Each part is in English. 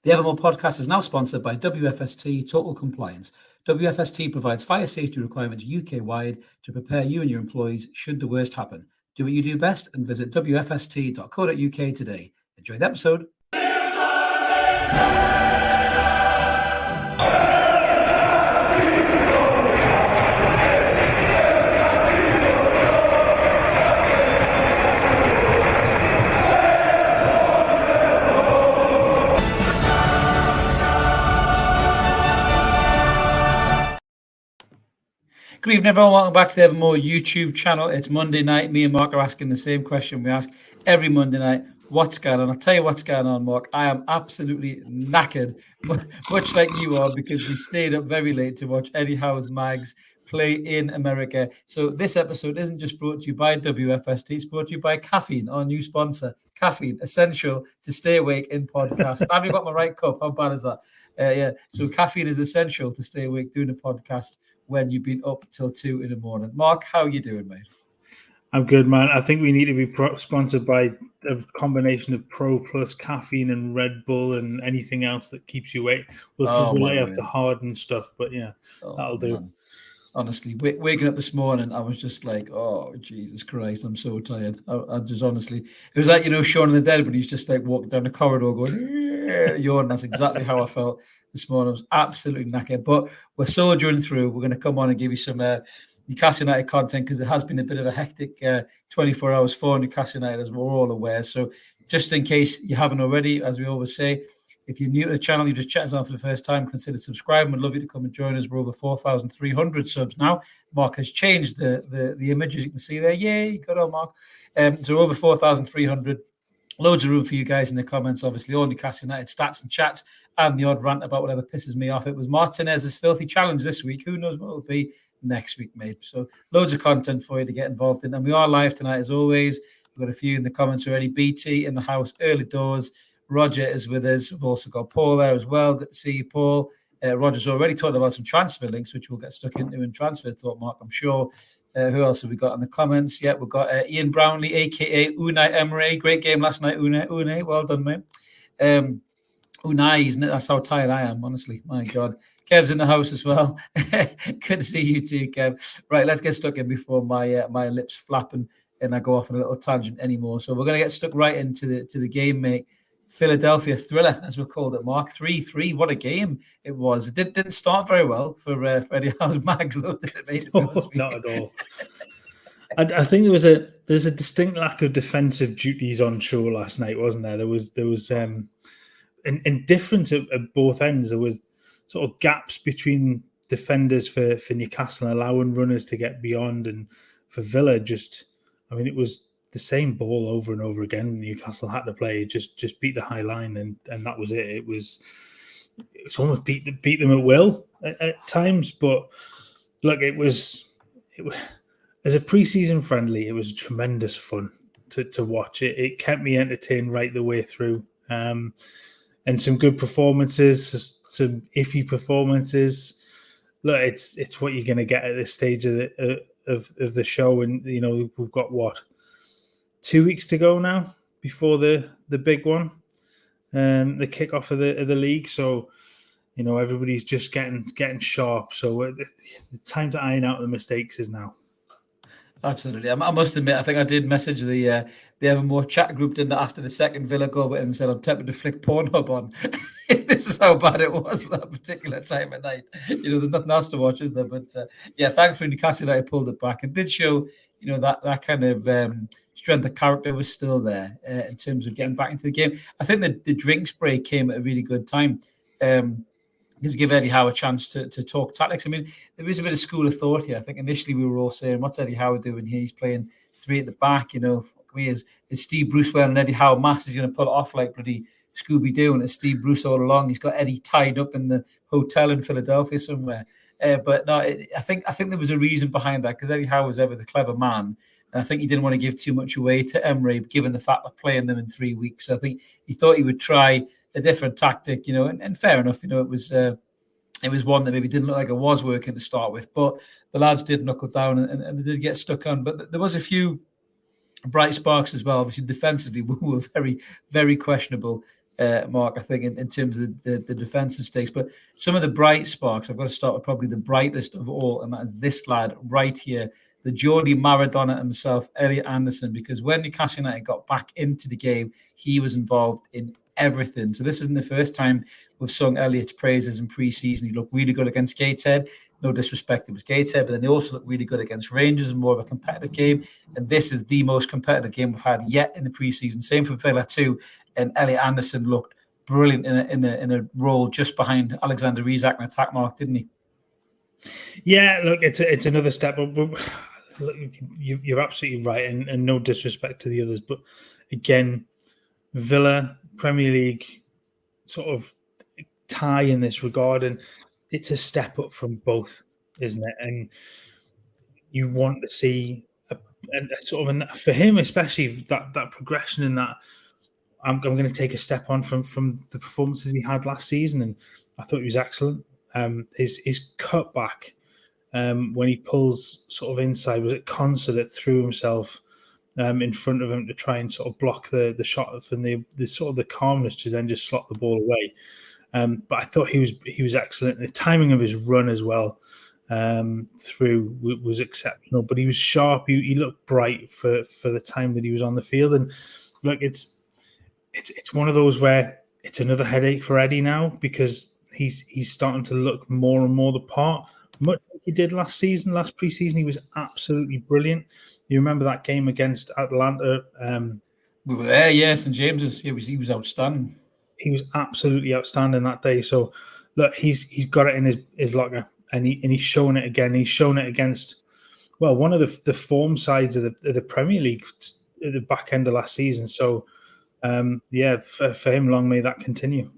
The Evermore podcast is now sponsored by WFST Total Compliance. WFST provides fire safety requirements UK-wide to prepare you and your employees should the worst happen. Do what you do best and visit wfst.co.uk today. Enjoy the episode. Good evening, everyone. Welcome back to the Evermore YouTube channel. It's Monday night. Me and Mark are asking the same question we ask every Monday night. What's going on? I'll tell you what's going on, Mark. I am absolutely knackered, much like you are, because we stayed up very late to watch Eddie Howe's Mags play in America. So this episode isn't just brought to you by WFST, it's brought to you by Caffeine, our new sponsor. Caffeine, essential to stay awake in podcast. Have you got my right cup? How bad is that? Yeah. So caffeine is essential to stay awake doing a podcast when you've been up till 2 in the morning. Mark, how are you doing, mate? I'm good, man. I think we need to be sponsored by a combination of Pro Plus, caffeine, and Red Bull, and anything else that keeps you awake. We'll lay off the hard and stuff, but yeah, that'll do. Man. Honestly, waking up this morning, I was just like, oh, Jesus Christ, I'm so tired. I just honestly, it was like, Shaun of the Dead, but he's just like walking down the corridor going, yawning. That's exactly how I felt this morning. I was absolutely knackered, but we're soldiering through. We're going to come on and give you some Newcastle United content because it has been a bit of a hectic 24 hours for Newcastle United, as we're all aware. So just in case you haven't already, as we always say, if you're new to the channel, you just chat us on for the first time, consider subscribing. We'd love you to come and join us. We're over 4,300 subs now. Mark has changed the images you can see there. Yay, good on, Mark. So we're over 4,300. Loads of room for you guys in the comments, obviously, all Newcastle United stats and chats, and the odd rant about whatever pisses me off. It was Martinez's filthy challenge this week. Who knows what it'll be next week, mate? So loads of content for you to get involved in. And we are live tonight, as always. We've got a few in the comments already. BT in the house, early doors. Roger is with us. We've also got Paul there as well. Good to see you, Paul. Roger's already talked about some transfer links, which we'll get stuck into in transfer talk, Mark, I'm sure. Who else have we got in the comments? Yeah, we've got Ian Brownlee, a.k.a. Unai Emery. Great game last night, Unai. Well done, mate. Unai, isn't it? That's how tired I am, honestly. My God. Kev's in the house as well. Good to see you too, Kev. Right, let's get stuck in before my lips flap and I go off on a little tangent anymore. So we're going to get stuck right into the game, mate. Philadelphia thriller, as we called it, Mark. 3-3. What a game it was. It didn't start very well for Eddie Howe's Mags, though, did it, mate? No, not at all. I think there's a distinct lack of defensive duties on show last night, wasn't there? There was indifference at both ends. There was sort of gaps between defenders for Newcastle, allowing runners to get beyond, and for Villa, it was the same ball over and over again. Newcastle had to play, just beat the high line, and that was it. It was almost beat them at will at times. But look, it was as a preseason friendly, it was tremendous fun to watch. It kept me entertained right the way through, and some good performances, some iffy performances. Look, it's what you're going to get at this stage of the show, and we've got what, 2 weeks to go now before the big one, the kickoff of the league. So, everybody's just getting sharp. So the time to iron out the mistakes is now. Absolutely. I must admit, I think I did message the Evermore chat group after the second Villa goal and said I'm tempted to flick Pornhub on. This is how bad it was that particular time at night. There's nothing else to watch, is there? But thankfully Newcastle United pulled it back and did show, that kind of strength of character was still there in terms of getting back into the game. I think the drinks break came at a really good time. Just give Eddie Howe a chance to talk tactics. I mean, there is a bit of school of thought here. I think initially we were all saying, what's Eddie Howe doing here? He's playing three at the back, Is Steve Bruce wearing an Eddie Howe mask? He's going to pull it off like bloody Scooby-Doo, and it's Steve Bruce all along. He's got Eddie tied up in the hotel in Philadelphia somewhere. But no, I think there was a reason behind that, because Eddie Howe was ever the clever man. And I think he didn't want to give too much away to Emery, given the fact we're playing them in 3 weeks. So I think he thought he would try a different tactic, and fair enough, it was one that maybe didn't look like it was working to start with, but the lads did knuckle down and they did get stuck on. But there was a few bright sparks as well. Obviously, defensively, we were very, very questionable Mark, I think, in terms of the defensive stakes. But some of the bright sparks, I've got to start with probably the brightest of all, and that is this lad right here, the Geordie Maradona himself, Elliot Anderson, because when Newcastle United got back into the game, he was involved in everything. So this isn't the first time we've sung Elliot's praises in pre-season. He looked really good against Gateshead. No disrespect, it was Gateshead, but then they also looked really good against Rangers and more of a competitive game. And this is the most competitive game we've had yet in the pre-season. Same for Villa too. And Elliot Anderson looked brilliant in a role just behind Alexander Isak in attack, Mark, didn't he? Yeah, look, it's another step up. Look, you're absolutely right, and no disrespect to the others, but again, Villa Premier League sort of tie in this regard, and it's a step up from both, isn't it? And you want to see a sort of for him, especially that progression in that. I'm going to take a step on from the performances he had last season, and I thought he was excellent. His cutback when he pulls sort of inside, was it Concert that threw himself in front of him to try and sort of block the shot from the sort of the calmness to then just slot the ball away. But I thought he was excellent. The timing of his run as well through was exceptional. But he was sharp. He looked bright for the time that he was on the field. And look, it's one of those where it's another headache for Eddie now, because he's starting to look more and more the part. Much like he did last pre-season, he was absolutely brilliant. You remember that game against Atlanta? We were there, yes, and James's. He was outstanding. He was absolutely outstanding that day. So, look, he's got it in his locker, and he's showing it again. He's shown it against, well, one of the form sides of the Premier League at the back end of last season. So, for him, long may that continue.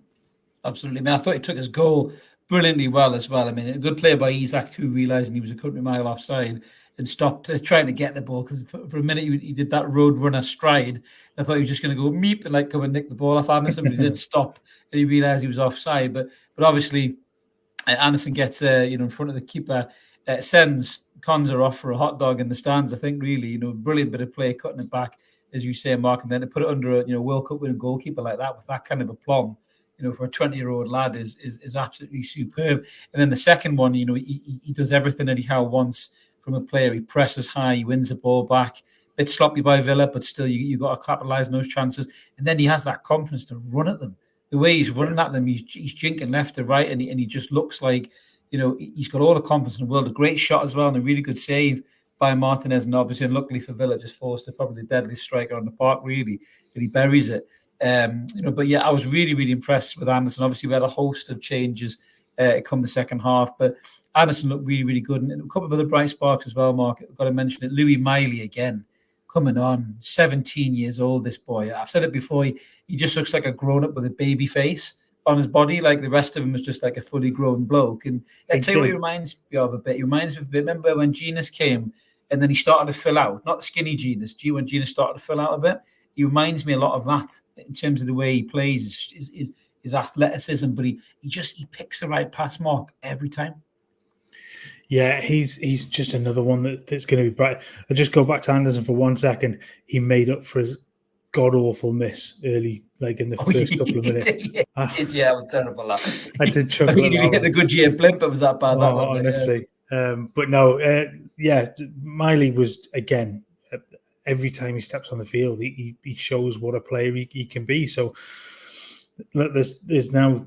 Absolutely. I mean, I thought he took his goal brilliantly well as well. I mean, a good play by Isak, who realising he was a country mile offside and stopped trying to get the ball, because for a minute he did that road runner stride. I thought he was just going to go meep and come and nick the ball off Anderson, but he did stop and he realised he was offside. But obviously Anderson gets in front of the keeper, sends Konza off for a hot dog in the stands. I think really, brilliant bit of play, cutting it back, as you say, Mark, and then to put it under a World Cup winning goalkeeper like that with that kind of aplomb, for a 20-year-old lad is absolutely superb. And then the second one, he does everything Eddie Howe wants from a player. He presses high, he wins the ball back. Bit sloppy by Villa, but still you got to capitalise on those chances. And then he has that confidence to run at them. The way he's running at them, he's jinking left to right, and he just looks like, he's got all the confidence in the world. A great shot as well, and a really good save by Martinez. And obviously, unluckily for Villa, just forced to probably the deadliest striker on the park, really, that he buries it. But yeah, I was really, really impressed with Anderson. Obviously, we had a host of changes come the second half, but Anderson looked really, really good. And a couple of other bright sparks as well, Mark. I've got to mention it. Louis Miley again, coming on, 17 years old, this boy. I've said it before, he just looks like a grown-up with a baby face on his body. Like the rest of him is just like a fully grown bloke. And I tell you what he reminds me of a bit. He reminds me of a bit. Remember when Genus came and then he started to fill out? Not the skinny Genus. When Genus started to fill out a bit. He reminds me a lot of that in terms of the way he plays, his athleticism, but he picks the right pass, Mark, every time. Yeah, he's just another one that's going to be bright. I'll just go back to Anderson for 1 second. He made up for his god-awful miss early, in the first couple of minutes. Yeah, it was terrible. That. I did chuckle. I think he hit the Goodyear blimp. It was that bad. That one, honestly. Yeah. But no, Miley was, again, every time he steps on the field, he shows what a player he can be. So look, there's now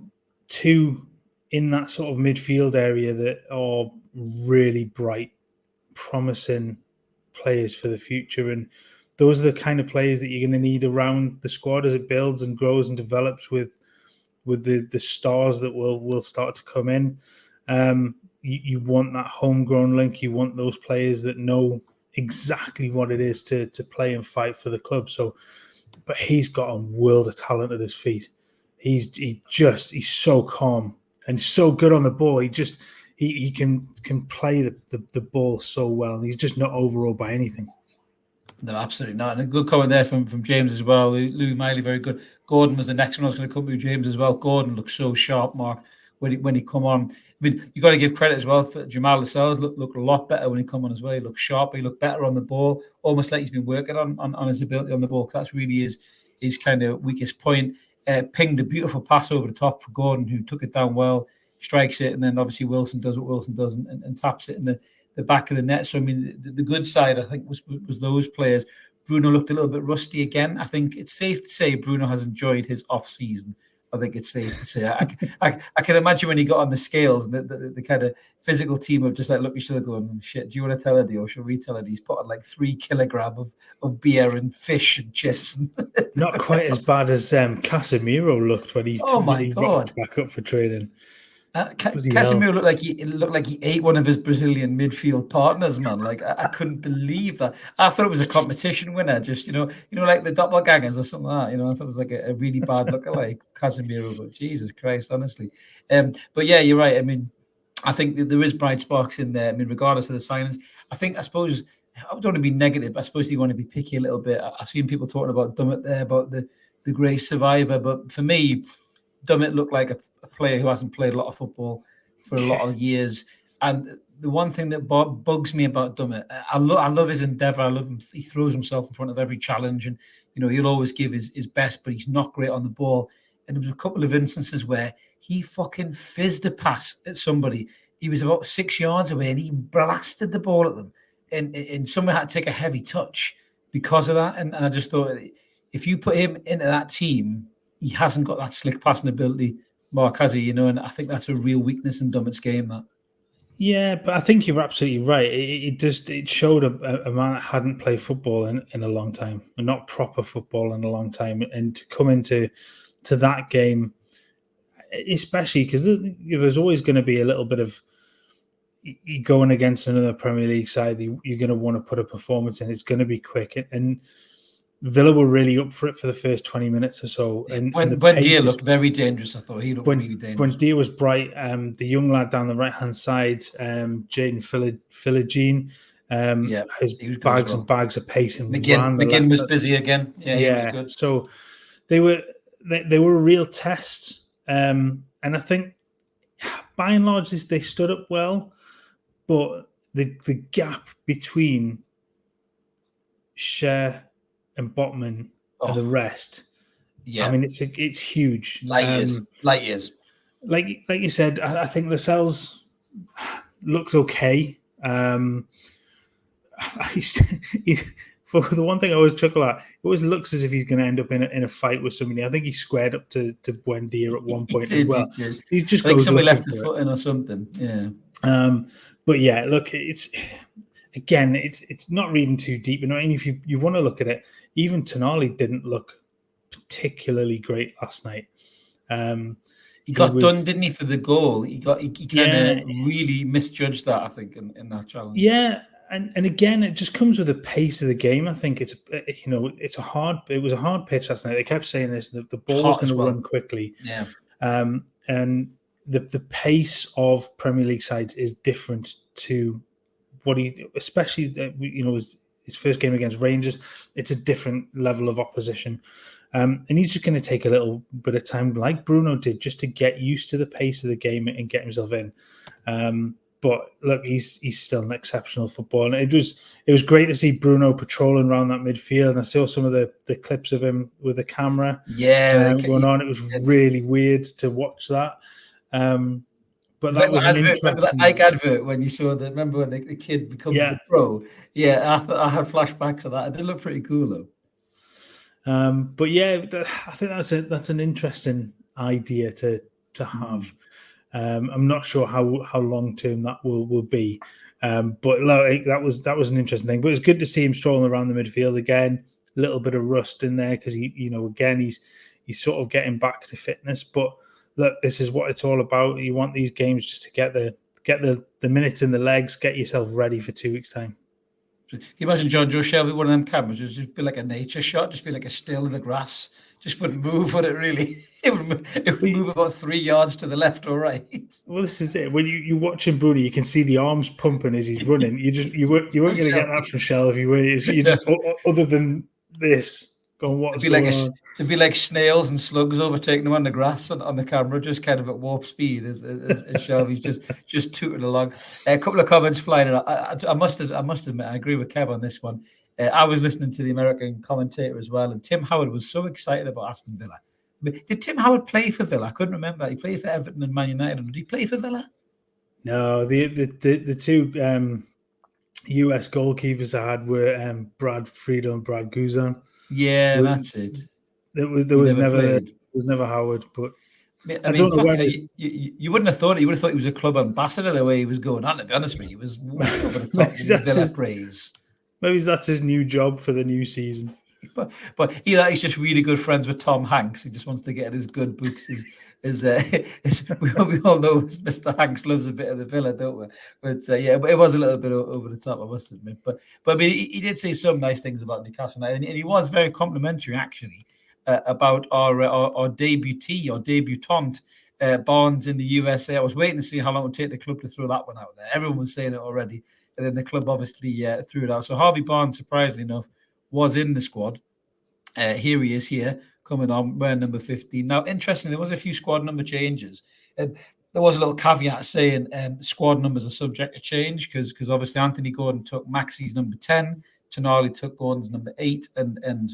two in that sort of midfield area that are really bright, promising players for the future. And those are the kind of players that you're going to need around the squad as it builds and grows and develops with the stars that will start to come in. You want that homegrown link. You want those players that know exactly what it is to play and fight for the club. So, but he's got a world of talent at his feet. He's so calm and so good on the ball. He can play the ball so well, and he's just not overawed by anything. No, absolutely not. And a good comment there from James as well. Louis Miley, very good. Gordon was the next one I was going to come to, James, as well. Gordon looked so sharp, Mark, when he come on. I mean, you got to give credit as well for Jamal Lascelles. Looked a lot better when he come on as well. He looked sharp. He looked better on the ball, almost like he's been working on his ability on the ball. Because that's really his kind of weakest point. pinged a beautiful pass over the top for Gordon, who took it down well, strikes it, and then obviously Wilson does what Wilson does and taps it in the back of the net. So, I mean, the good side, I think, was those players. Bruno looked a little bit rusty again. I think it's safe to say Bruno has enjoyed his off-season. I think it's safe to say. I can imagine when he got on the scales, the kind of physical team of just like, look, each other going, shit, do you want to tell Eddie or should we tell Eddie? He's put on like 3 kilograms of beer and fish and chips. Not quite as bad as Casemiro looked when he rocked back up for training. Casemiro looked like he ate one of his Brazilian midfield partners, man. Like I couldn't believe that. I thought it was a competition winner, just like the doppelgangers or something like that. I thought it was like a really bad lookalike Casemiro, but Jesus Christ, honestly. But yeah, you're right. I mean, I think that there is bright sparks in there. I mean, regardless of the signings, I suppose I don't want to be negative. I suppose you want to be picky a little bit. I've seen people talking about Dummett there, about the great survivor, but for me, Dummett looked like a player who hasn't played a lot of football for a lot of years. And the one thing that bugs me about Dummett, I love his endeavour. I love him. He throws himself in front of every challenge, and he'll always give his best, but he's not great on the ball. And there was a couple of instances where he fucking fizzed a pass at somebody. He was about 6 yards away, and he blasted the ball at them. And someone had to take a heavy touch because of that. And I just thought, if you put him into that team, he hasn't got that slick passing ability. Mark, has he? And I think that's a real weakness in Dummett's game. That. Yeah, but I think you're absolutely right. It showed a man that hadn't played football in a long time, and not proper football in a long time, and to come into that game, especially because there's always going to be a little bit of you going against another Premier League side. You're going to want to put a performance in. It's going to be quick, and Villa were really up for it for the first 20 minutes or so. And Buendia looked very dangerous. I thought he looked really dangerous. Buendia was bright. The young lad down the right-hand side, Jaden Philogene, his bags and bags of pace. And McGinn was busy again. Yeah, he was good. So they were a real test. And I think, by and large, they stood up well. But the gap between Cher and Botman and the rest, I mean, it's huge. Light years. Like you said, I think Lascelles looked okay. For the one thing I always chuckle at, it always looks as if he's going to end up in a fight with somebody. I think he squared up to Buendia at one point as well. He just goes somebody left the foot in or something. Yeah. But yeah, look, it's not reading too deep. I mean, if you want to look at it, even Tonali didn't look particularly great last night. He got done, didn't he, for the goal? He kind of really misjudged that, I think, in that challenge. Yeah, and again, it just comes with the pace of the game. I think it was a hard pitch last night. They kept saying this, the ball was going to run quickly. Yeah. And the pace of Premier League sides is different to what especially his first game against Rangers. It's a different level of opposition, and he's just going to take a little bit of time, like Bruno did, just to get used to the pace of the game and get himself in. But look, he's still an exceptional footballer, and it was great to see Bruno patrolling around that midfield. And I saw some of the clips of him with the camera, going on. It was really weird to watch that. But that was an interesting... Remember that Nike advert when you saw that? Remember when the kid becomes the pro? Yeah, I had flashbacks of that. It did look pretty cool though. But yeah, I think that's an interesting idea to have. I'm not sure how long term that will be, but that was an interesting thing. But it's good to see him strolling around the midfield again. A little bit of rust in there because he's sort of getting back to fitness, but. Look, this is what it's all about. You want these games just to get the minutes in the legs, get yourself ready for 2 weeks' time. Can you imagine Joe Shelby, one of them cameras, just be like a nature shot, just be like a still in the grass, just wouldn't move, would it really? It would move about 3 yards to the left or right. Well, this is it. When you're watching Bruno, you can see the arms pumping as he's running. You weren't going to get that from Shell if you were. You just other than this. It'd be like snails and slugs overtaking them on the grass on the camera, just kind of at warp speed as Shelby's just tooting along. A couple of comments flying in. I must admit, I agree with Kev on this one. I was listening to the American commentator as well, and Tim Howard was so excited about Aston Villa. Did Tim Howard play for Villa? I couldn't remember. He played for Everton and Man United. Did he play for Villa? No, the two US goalkeepers I had were Brad Friedel and Brad Guzan. Yeah, that's it. There He was never never played. Howard, but I mean, don't know fuck, whether you wouldn't have thought it. You would have thought he was a club ambassador the way he was going on. To be honest with you, he was way over the top with his Villa praise. Maybe that's his new job for the new season. But either he's just really good friends with Tom Hanks. He just wants to get his good books. We all know Mr. Hanks loves a bit of the Villa, don't we? But yeah, but it was a little bit over the top, I must admit. But I mean, he did say some nice things about Newcastle, and he was very complimentary actually about our debutee or debutante. Barnes in the USA. I was waiting to see how long it would take the club to throw that one out there. Everyone was saying it already, and then the club obviously threw it out. So Harvey Barnes, surprisingly enough, was in the squad. Here he is here, coming on, wearing number 15. Now, interestingly, there was a few squad number changes. There was a little caveat saying squad numbers are subject to change because obviously Anthony Gordon took Maxi's number 10, Tonali took Gordon's number 8, and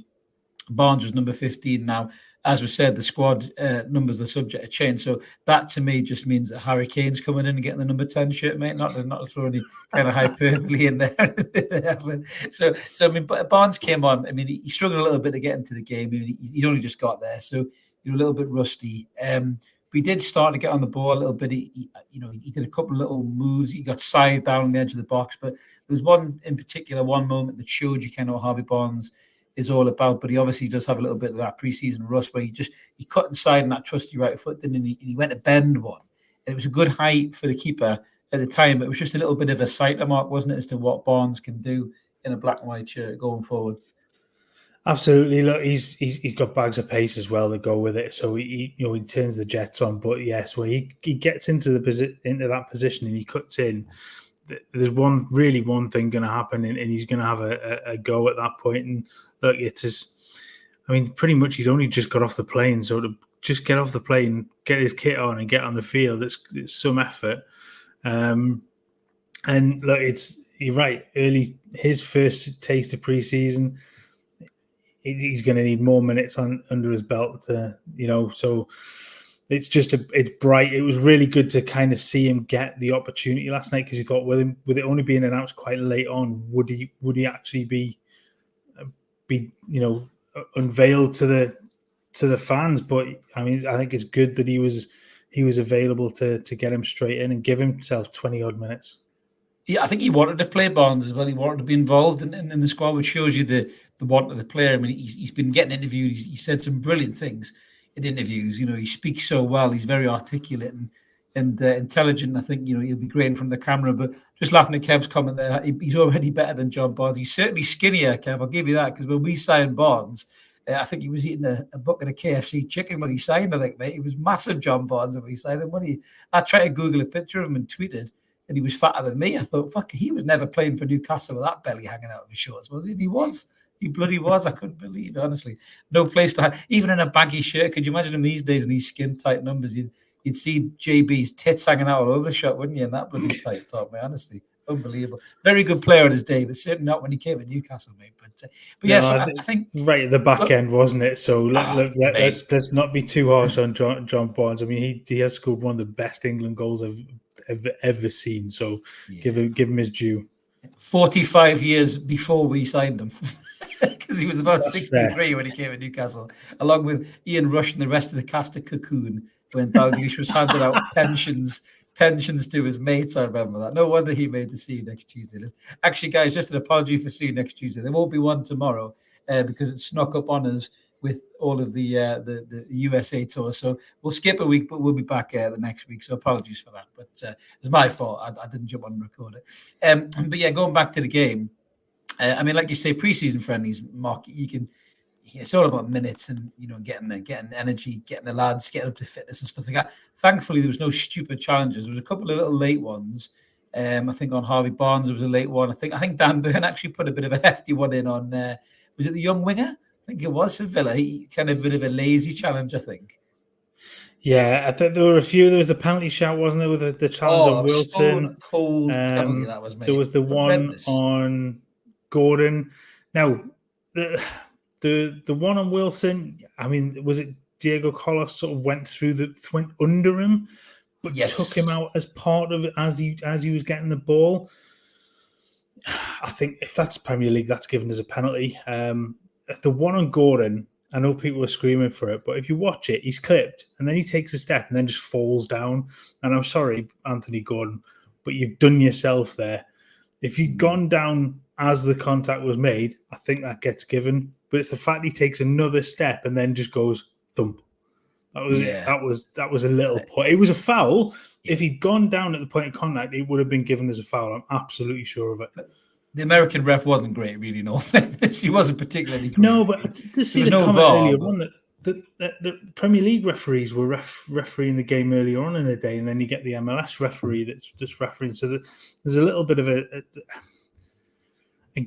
Barnes was number 15. Now, as we said, the squad numbers are subject to change. So that to me just means that Harry Kane's coming in and getting the number 10 shirt, mate. Not to throw any kind of hyperbole in there. so I mean, Barnes came on. I mean, he struggled a little bit to get into the game. I mean, he only just got there, so a little bit rusty. But he did start to get on the ball a little bit. He did a couple of little moves. He got side down on the edge of the box. But there's one in particular, one moment that showed you kind of what Harvey Barnes is all about, but he obviously does have a little bit of that preseason rust where he cut inside on that trusty right foot, and he went to bend one, and it was a good height for the keeper at the time, but it was just a little bit of a sighter mark, wasn't it, as to what Barnes can do in a black and white shirt going forward. Absolutely. Look, he's got bags of pace as well that go with it, so he turns the jets on. But yes, when he gets into that position and he cuts in, there's one thing going to happen, and he's going to have a go at that point. And look, pretty much he's only just got off the plane, so to just get off the plane, get his kit on, and get on the field, it's some effort. And look, you're right. Early, his first taste of preseason, he's going to need more minutes under his belt so. It's bright. It was really good to kind of see him get the opportunity last night, because you thought, with it only being announced quite late on, would he actually be unveiled to the fans? But I mean, I think it's good that he was available to get him straight in and give himself 20 odd minutes. Yeah, I think he wanted to play Barnes as well. He wanted to be involved in the squad, which shows you the want of the player. I mean, he's been getting interviewed. He said some brilliant things in interviews. He speaks so well. He's very articulate and intelligent. I think he'll be great in front of the camera. But just laughing at Kev's comment there, he's already better than John Barnes. He's certainly skinnier, Kev. I'll give you that, because when we signed Barnes, I think he was eating a bucket of KFC chicken when he signed. I think, mate, he was massive, John Barnes, when he signed him. I tried to Google a picture of him and tweeted, and he was fatter than me. I thought, fuck, he was never playing for Newcastle with that belly hanging out of his shorts, was he? And he was. He bloody was. I couldn't believe it, honestly. No place to hide. Even in a baggy shirt. Could you imagine him these days in these skin-tight numbers? You'd see JB's tits hanging out all over the shot, wouldn't you, in that bloody tight top, mate? Honestly. Unbelievable. Very good player at his day, but certainly not when he came to Newcastle, mate. But yeah, so I think... Right at the back end, wasn't it? So let's not be too harsh on John Barnes. I mean, he has scored one of the best England goals I've ever seen. So give him his due. 45 years before we signed him, because he was about 63 when he came to Newcastle, along with Ian Rush and the rest of the cast of Cocoon, when Dalglish was handing out pensions to his mates. I remember that. No wonder he made the See You Next Tuesday list. Actually, guys, just an apology for See You Next Tuesday. There won't be one tomorrow because it snuck up on us with all of the USA tour. So we'll skip a week, but we'll be back the next week. So apologies for that. But it's my fault. I didn't jump on and record it. But yeah, going back to the game, I mean, like you say, preseason friendlies, Mark, it's all about minutes and, getting energy, getting the lads, getting up to fitness and stuff like that. Thankfully, there was no stupid challenges. There was a couple of little late ones. I think on Harvey Barnes, there was a late one. I think Dan Burn actually put a bit of a hefty one in on, was it the young winger? I think it was for Villa. He kind of a bit of a lazy challenge, I think. Yeah, I think there were a few. There was the penalty shout, wasn't there, with the challenge on Wilson? Stone cold penalty that was made. There was the one on Gordon. Now, the one on Wilson, I mean, was it Diego Carlos sort of went under him, but took him out as part of it as he was getting the ball. I think if that's Premier League, that's given as a penalty. If the one on Gordon, I know people are screaming for it, but if you watch it, he's clipped and then he takes a step and then just falls down. And I'm sorry, Anthony Gordon, but you've done yourself there. If you'd gone down as the contact was made, I think that gets given. But it's the fact he takes another step and then just goes thump. That was a little point. It was a foul. If he'd gone down at the point of contact, it would have been given as a foul. I'm absolutely sure of it. The American ref wasn't great, really. No offense, he wasn't particularly great. No, but to see the comment earlier on that the Premier League referees were refereeing the game earlier on in the day, and then you get the MLS referee that's just refereeing. So there's a little bit of a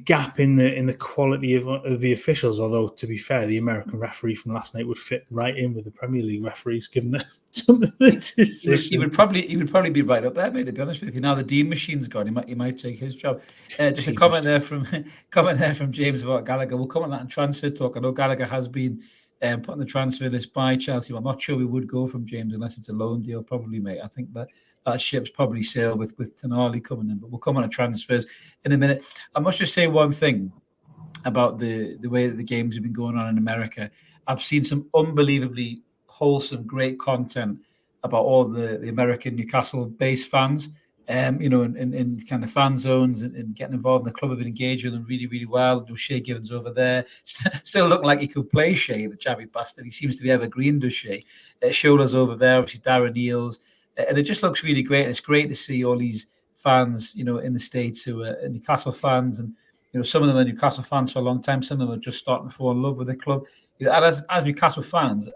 gap in the quality of the officials. Although, to be fair, the American referee from last night would fit right in with the Premier League referees, given some of the decisions. He would probably be right up there, mate. To be honest with you, now the Dean machine's gone, he might take his job. Just a comment there from James about Gallagher. We'll comment on that in transfer talk. I know Gallagher has been put on the transfer list by Chelsea. Well, I'm not sure we would go from James unless it's a loan deal, probably, mate. I think that ship's probably sailed with Tonali coming in, but we'll come on to transfers in a minute. I must just say one thing about the way that the games have been going on in America. I've seen some unbelievably wholesome, great content about all the American Newcastle-based fans, in kind of fan zones and getting involved in the club. Have been engaged with them really, really well. Shea Givens over there, still looking like he could play Shea, the chabby bastard. He seems to be evergreen, does Shea. Shoulders over there, obviously Darren Eales. And it just looks really great. And it's great to see all these fans, in the States who are Newcastle fans. And, some of them are Newcastle fans for a long time. Some of them are just starting to fall in love with the club. And as Newcastle fans,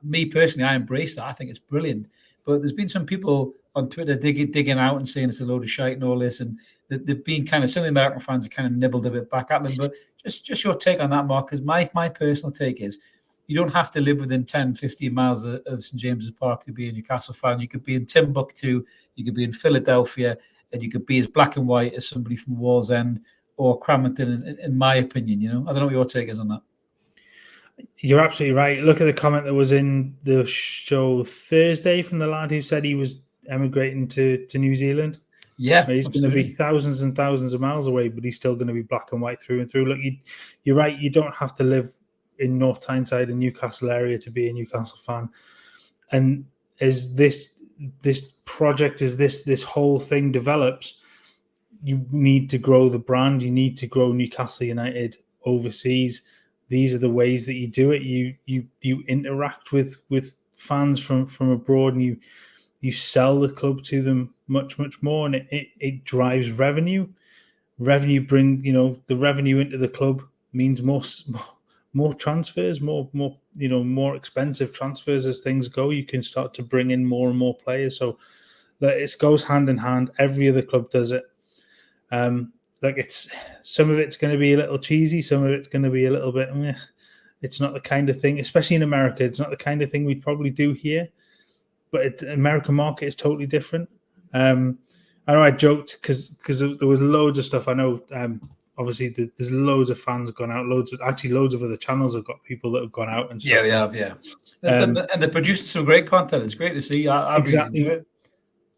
me personally, I embrace that. I think it's brilliant. But there's been some people on Twitter digging out and saying it's a load of shite and all this. And they've been some of the American fans have kind of nibbled a bit back at them. But just your take on that, Mark, because my personal take is you don't have to live within 10, 15 miles of St. James's Park to be a Newcastle fan. You could be in Timbuktu, you could be in Philadelphia, and you could be as black and white as somebody from Wallsend or Crampton, in my opinion. I don't know what your take is on that. You're absolutely right. Look at the comment that was in the show Thursday from the lad who said he was emigrating to New Zealand. Yeah, he's going to be thousands and thousands of miles away, but he's still going to be black and white through and through. Look, you're right. You don't have to live in North Tyneside and Newcastle area to be a Newcastle fan. And as this project, as this whole thing develops, you need to grow the brand. You need to grow Newcastle United overseas. These are the ways that you do it. You interact with fans from abroad, and you sell the club to them much more, and it drives revenue. Revenue the revenue into the club means more transfers, more expensive transfers as things go. You can start to bring in more and more players. So it goes hand in hand. Every other club does it. Some of it's going to be a little cheesy, some of it's going to be a little bit. It's not the kind of thing, especially in America. It's not the kind of thing we'd probably do here. But the American market is totally different. I know I joked because there was loads of stuff. I know. Obviously, there's loads of fans gone out. Loads of other channels have got people that have gone out and stuff. Yeah, they have. Yeah, and they're producing some great content. It's great to see. I exactly. Really enjoy it.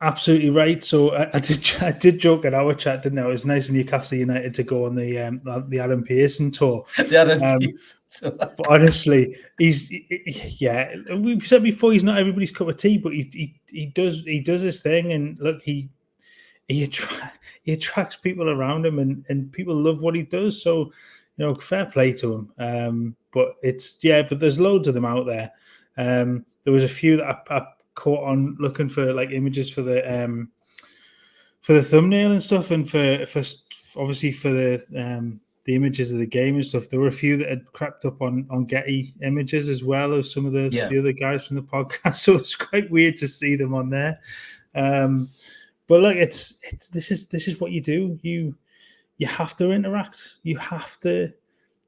Absolutely right. So I did joke at our chat, didn't I? It was nice in Newcastle United to go on the Adam Pearson tour. But honestly, we've said before he's not everybody's cup of tea, but he does his thing, and look, he attracts people around him, and people love what he does. So fair play to him. But there's loads of them out there. There was a few that I caught on looking for images for the thumbnail and stuff, and for obviously for the images of the game and stuff. There were a few that had crept up on Getty images as well of some of the other guys from the podcast. So it's quite weird to see them on there. But look, this is what you do. You have to interact. You have to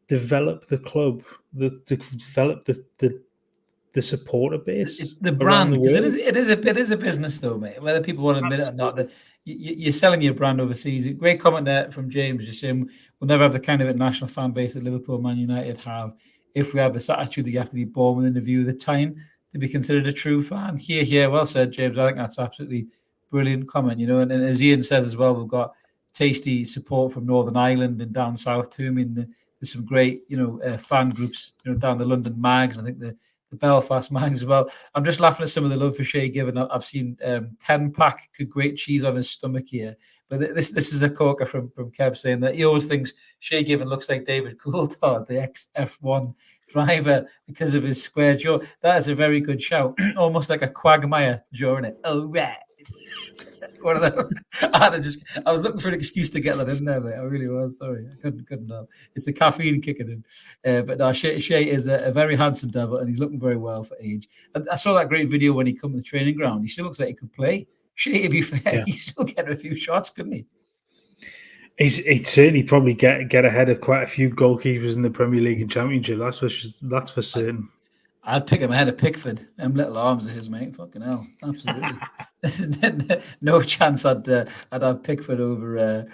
develop the club, develop the supporter base, the brand, because it is a business though, mate. Whether people want to admit it or not, that you're selling your brand overseas. A great comment there from James, just saying we'll never have the kind of international fan base that Liverpool, Man United have. if we have this attitude that you have to be born within the view of the time to be considered a true fan. Here. Well said, James. I think that's absolutely brilliant comment, and as Ian says as well, we've got tasty support from Northern Ireland and down south too. I mean, there's some great, fan groups, down the London Mags. I think the Belfast Mags as well. I'm just laughing at some of the love for Shay Given. I've seen 10-pack could grate cheese on his stomach here. But this is a corker from Kev saying that he always thinks Shay Given looks like David Coulthard, the ex-F1 driver, because of his square jaw. That is a very good shout. Almost like a Quagmire jaw in it. Oh, right. One of those. I was looking for an excuse to get that in there, mate. I really was. Sorry, I couldn't know. It's the caffeine kicking in. But no, Shay is a very handsome devil, and he's looking very well for age. I saw that great video when he come to the training ground. He still looks like he could play. Shay, to be fair, he's still getting a few shots, couldn't he? He'd certainly probably get ahead of quite a few goalkeepers in the Premier League and Championship. That's for certain. I'd pick him ahead of Pickford. Them little arms of his, mate. Fucking hell, absolutely. No chance I'd have Pickford over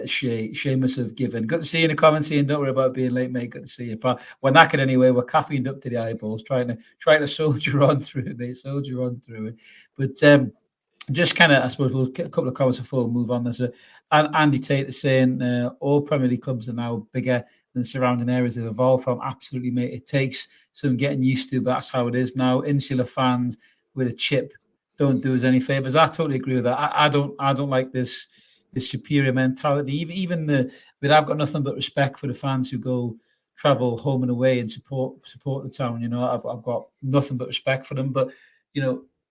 Shay must have given. Good to see you in the comments, Ian. Don't worry about being late, mate. Good to see you. But we're knackered anyway. We're caffeined up to the eyeballs, trying to soldier on through it, mate. Soldier on through it. But just kind of, I suppose, we'll get a couple of comments before we move on. There's Andy Tate is saying all Premier League clubs are now bigger than surrounding areas they've evolved from. Absolutely, mate. It takes some getting used to, but that's how it is now. Insular fans with a chip don't do us any favors. I totally agree with that. I don't like this superior mentality. Even I've got nothing but respect for the fans who travel home and away and support the town. I've got nothing but respect for them. But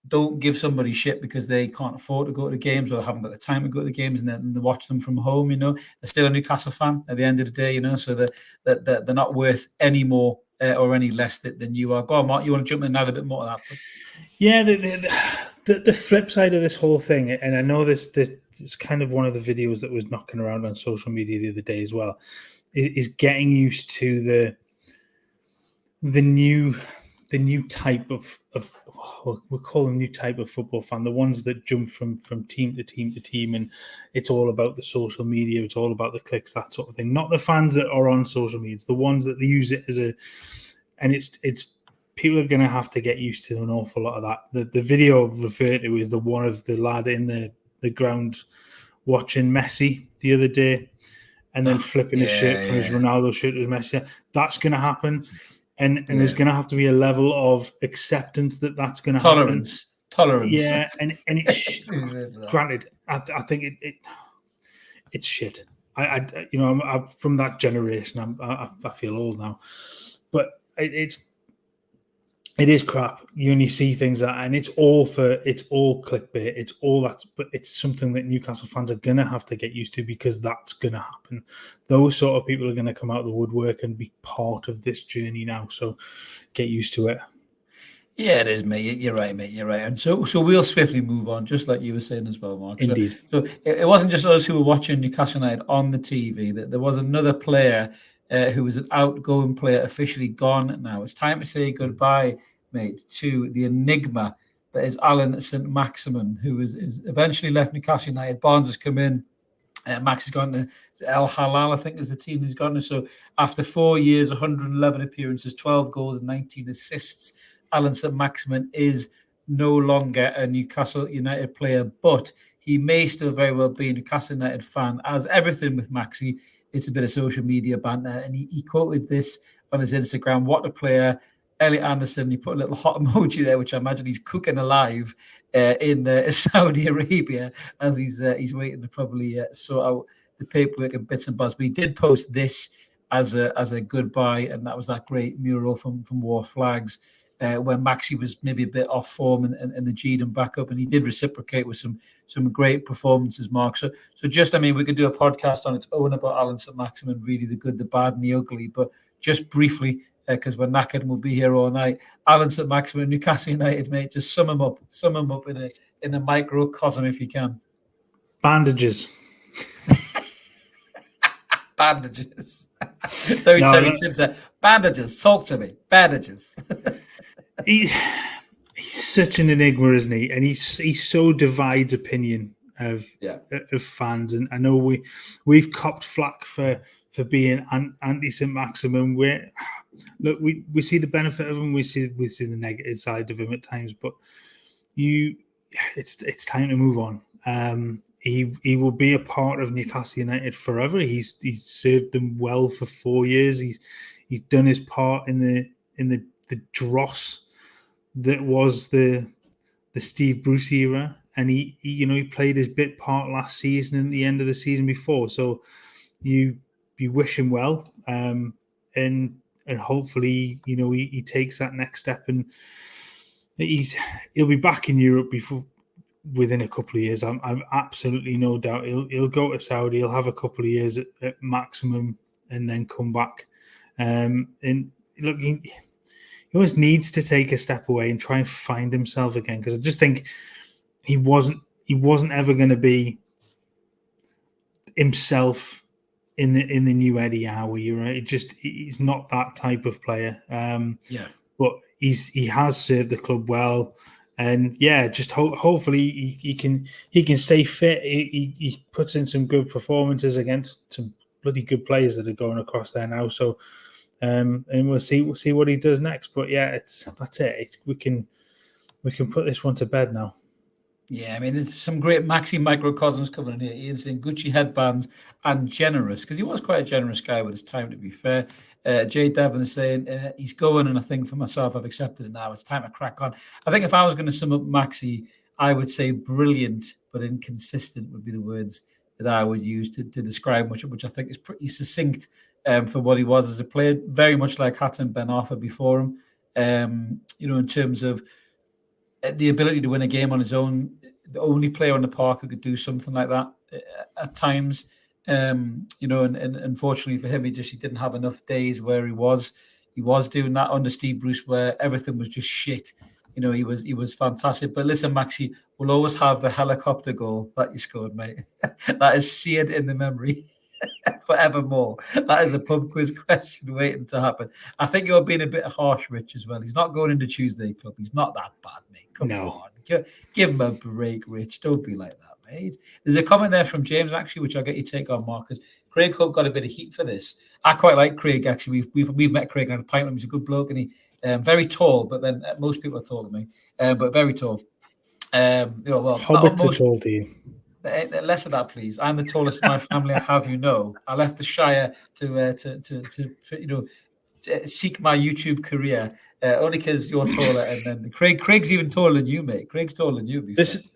don't give somebody shit because they can't afford to go to the games or haven't got the time to go to the games and then they watch them from home. They're still a Newcastle fan at the end of the day. So that they're not worth any more or any less than you are. Go on, Mark. You want to jump in and add a bit more to that? Yeah, the flip side of this whole thing, and I know this is kind of one of the videos that was knocking around on social media the other day as well, is getting used to the new type of we'll call them new type of football fan, the ones that jump from team to team to team, and it's all about the social media, it's all about the clicks, that sort of thing. Not the fans that are on social media, it's the ones that use it and it's people are going to have to get used to an awful lot of that. The video I've referred to is the one of the lad in the ground watching Messi the other day and then flipping his shirt from his Ronaldo shirt to Messi. That's going to happen. And there's going to have to be a level of acceptance that's going to happen. Tolerance. Yeah, and it's granted, I think it's shit. I'm from that generation. I feel old now, but it is crap. You only see things and it's all clickbait. It's all that, but it's something that Newcastle fans are going to have to get used to because that's going to happen. Those sort of people are going to come out of the woodwork and be part of this journey now. So get used to it. Yeah, it is, mate. You're right, mate. You're right. And so we'll swiftly move on, just like you were saying as well, Mark. Indeed. So it wasn't just us who were watching Newcastle United on the TV. That there was another player who was an outgoing player, officially gone now. It's time to say goodbye, mate, to the enigma that is Alan Saint-Maximin, who is eventually left Newcastle United. Barnes has come in. Max has gone to El Halal, I think, is the team he's gone to. So after 4 years, 111 appearances, 12 goals, and 19 assists, Alan Saint-Maximin is no longer a Newcastle United player, but he may still very well be a Newcastle United fan. As everything with Maxi, it's a bit of social media banter. And he quoted this on his Instagram. What a player. Elliot Anderson, he put a little hot emoji there, which I imagine he's cooking alive in Saudi Arabia as he's waiting to probably sort out the paperwork and bits and bobs. But he did post this as a goodbye, and that was that great mural from War Flags when Maxi was maybe a bit off form and the G'd him back up, and he did reciprocate with some great performances, Mark. So just, we could do a podcast on its own about Alan Saint-Maximin, really the good, the bad, and the ugly, but just briefly, because we're knackered and we'll be here all night. Alan Saint-Maximin, Newcastle United, mate, just sum him up in a microcosm if you can. Bandages. Bandages. Terry Tibbs said, bandages, talk to me. Bandages. He's such an enigma, isn't he? And he so divides opinion of Yeah. fans, and I know we've copped flack for being anti Saint-Maximin. We see the benefit of him, we see the negative side of him at times, but it's time to move on. He will be a part of Newcastle United forever. He's served them well for 4 years. He's done his part in the dross that was the Steve Bruce era, and he played his bit part last season and at the end of the season before. So you wish him well, and hopefully he takes that next step, and he'll be back in Europe within a couple of years. I'm absolutely no doubt he'll go to Saudi. He'll have a couple of years at maximum, and then come back. And look, he always needs to take a step away and try and find himself again, because I just think he wasn't ever going to be himself in the new Eddie Howe era. He's not that type of player. But he has served the club well, and just hopefully he can stay fit. He puts in some good performances against some bloody good players that are going across there now. So. And we'll see what he does next. But that's it. We can put this one to bed now. Yeah, I mean, there's some great Maxi microcosms coming in here. Ian's saying Gucci headbands and generous, because he was quite a generous guy with his time, to be fair. Jay Devon is saying he's going, and I think for myself, I've accepted it now. It's time to crack on. I think if I was going to sum up Maxi, I would say brilliant but inconsistent would be the words that I would use to describe which I think is pretty succinct for what he was as a player. Very much like Hatton Ben Arfa before him, in terms of the ability to win a game on his own. The only player on the park who could do something like that at times. And unfortunately for him, he didn't have enough days where he was doing that under Steve Bruce, where everything was just shit. He was fantastic. But listen, Maxi, we'll always have the helicopter goal that you scored, mate. That is seared in the memory forevermore. That is a pub quiz question waiting to happen. I think you're being a bit harsh, Rich, as well. He's not going into Tuesday Club. He's not that bad, mate. Come on. Give him a break, Rich. Don't be like that, mate. There's a comment there from James, actually, which I'll get your take on, Marcus. Craig Hope got a bit of heat for this. I quite like Craig, actually. We've met Craig on a pint with him. He's a good bloke, and he very tall, but then most people are taller than me, but very tall. Hobbits are tall to you. Less of that, please. I'm the tallest in my family. I have I left the Shire to seek my YouTube career only because you're taller, and then Craig's even taller than you, mate. Craig's taller than you. This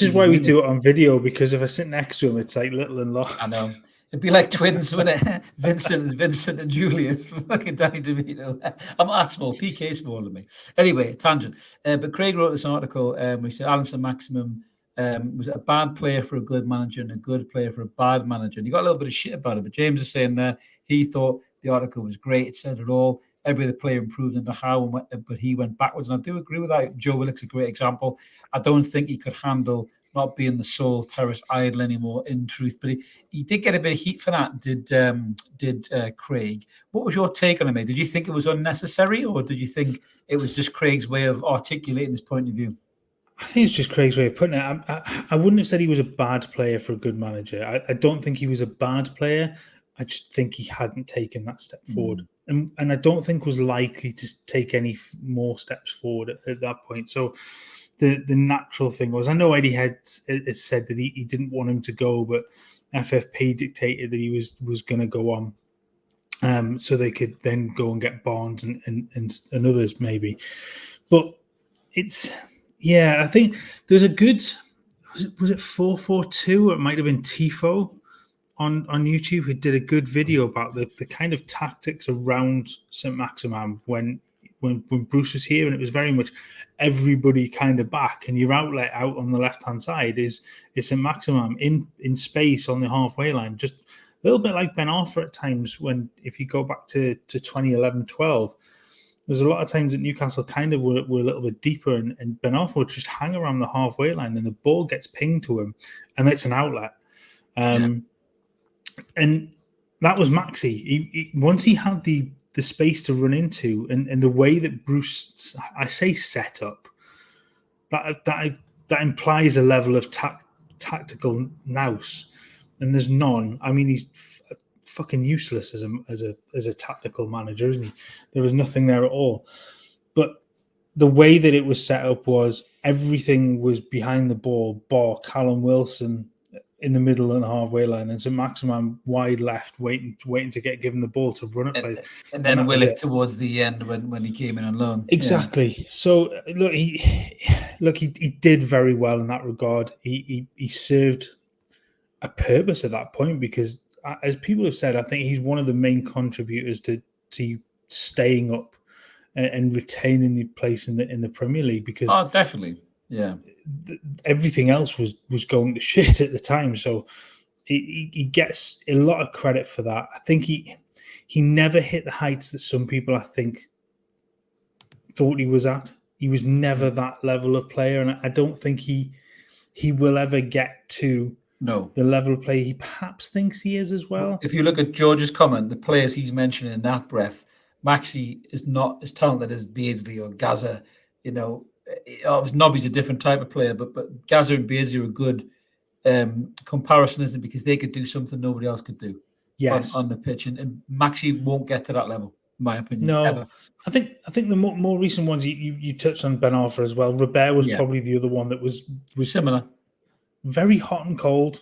is why we do it on video, because if I sit next to him, it's like little and large. I know. It'd be like twins, wouldn't it? Vincent and Julius, fucking Danny DeVito. I'm not that small. PK smaller than me. Anyway, tangent. But Craig wrote this article. We said Alan Saint-Maximin was a bad player for a good manager and a good player for a bad manager. And he got a little bit of shit about it. But James is saying there he thought the article was great. It said it all. Every other player improved under Howe, but he went backwards. And I do agree with that. Joe Willock's a great example. I don't think he could handle not being the sole terrace idol anymore, in truth. But he did get a bit of heat for that, did Craig. What was your take on it, mate? Did you think it was unnecessary, or did you think it was just Craig's way of articulating his point of view? I think it's just Craig's way of putting it. I wouldn't have said he was a bad player for a good manager. I don't think he was a bad player. I just think he hadn't taken that step forward. And I don't think was likely to take any more steps forward at that point. So the natural thing was, I know Eddie had said that he didn't want him to go, but FFP dictated that he was going to go on, so they could then go and get Barnes and others maybe. But I think there's a good, was it 442? Or it might have been Tifo on YouTube, who did a good video about the kind of tactics around Saint-Maximin when Bruce was here, and it was very much everybody kind of back, and your outlet out on the left-hand side is Saint-Maximin in space on the halfway line, just a little bit like Ben Arfa at times. When, if you go back to 2011-12, there's a lot of times that Newcastle kind of were a little bit deeper, and Ben Arfa would just hang around the halfway line, and the ball gets pinged to him, and it's an outlet. And that was Maxi. Once he had the space to run into, and the way that Bruce, I say set up, that implies a level of tactical nous, and there's none. I mean, he's fucking useless as a tactical manager, isn't he? There was nothing there at all. But the way that it was set up was everything was behind the ball, bar Callum Wilson in the middle and halfway line, and Saint-Maximin wide left, waiting to get given the ball to run at plays. And then Willock towards the end when he came in on loan. Exactly. Yeah. So look, he did very well in that regard. He served a purpose at that point because, as people have said, I think he's one of the main contributors to staying up and retaining the place in the Premier League, because definitely, yeah, everything else was going to shit at the time. So he gets a lot of credit for that. I think he never hit the heights that some people, I think, thought he was at. He was never that level of player, and I don't think he will ever get to the level of play he perhaps thinks he is as well. If you look at George's comment, the players he's mentioning in that breath, Maxi is not as talented as Beardsley or Gaza. You know, Nobby's a different type of player, but Gaza and Beardsley are a good comparison, isn't it? Because they could do something nobody else could do on the pitch, and Maxi won't get to that level, in my opinion. No, ever. I think the more recent ones you touched on Ben Arthur as well. Robert was probably the other one that was similar, very hot and cold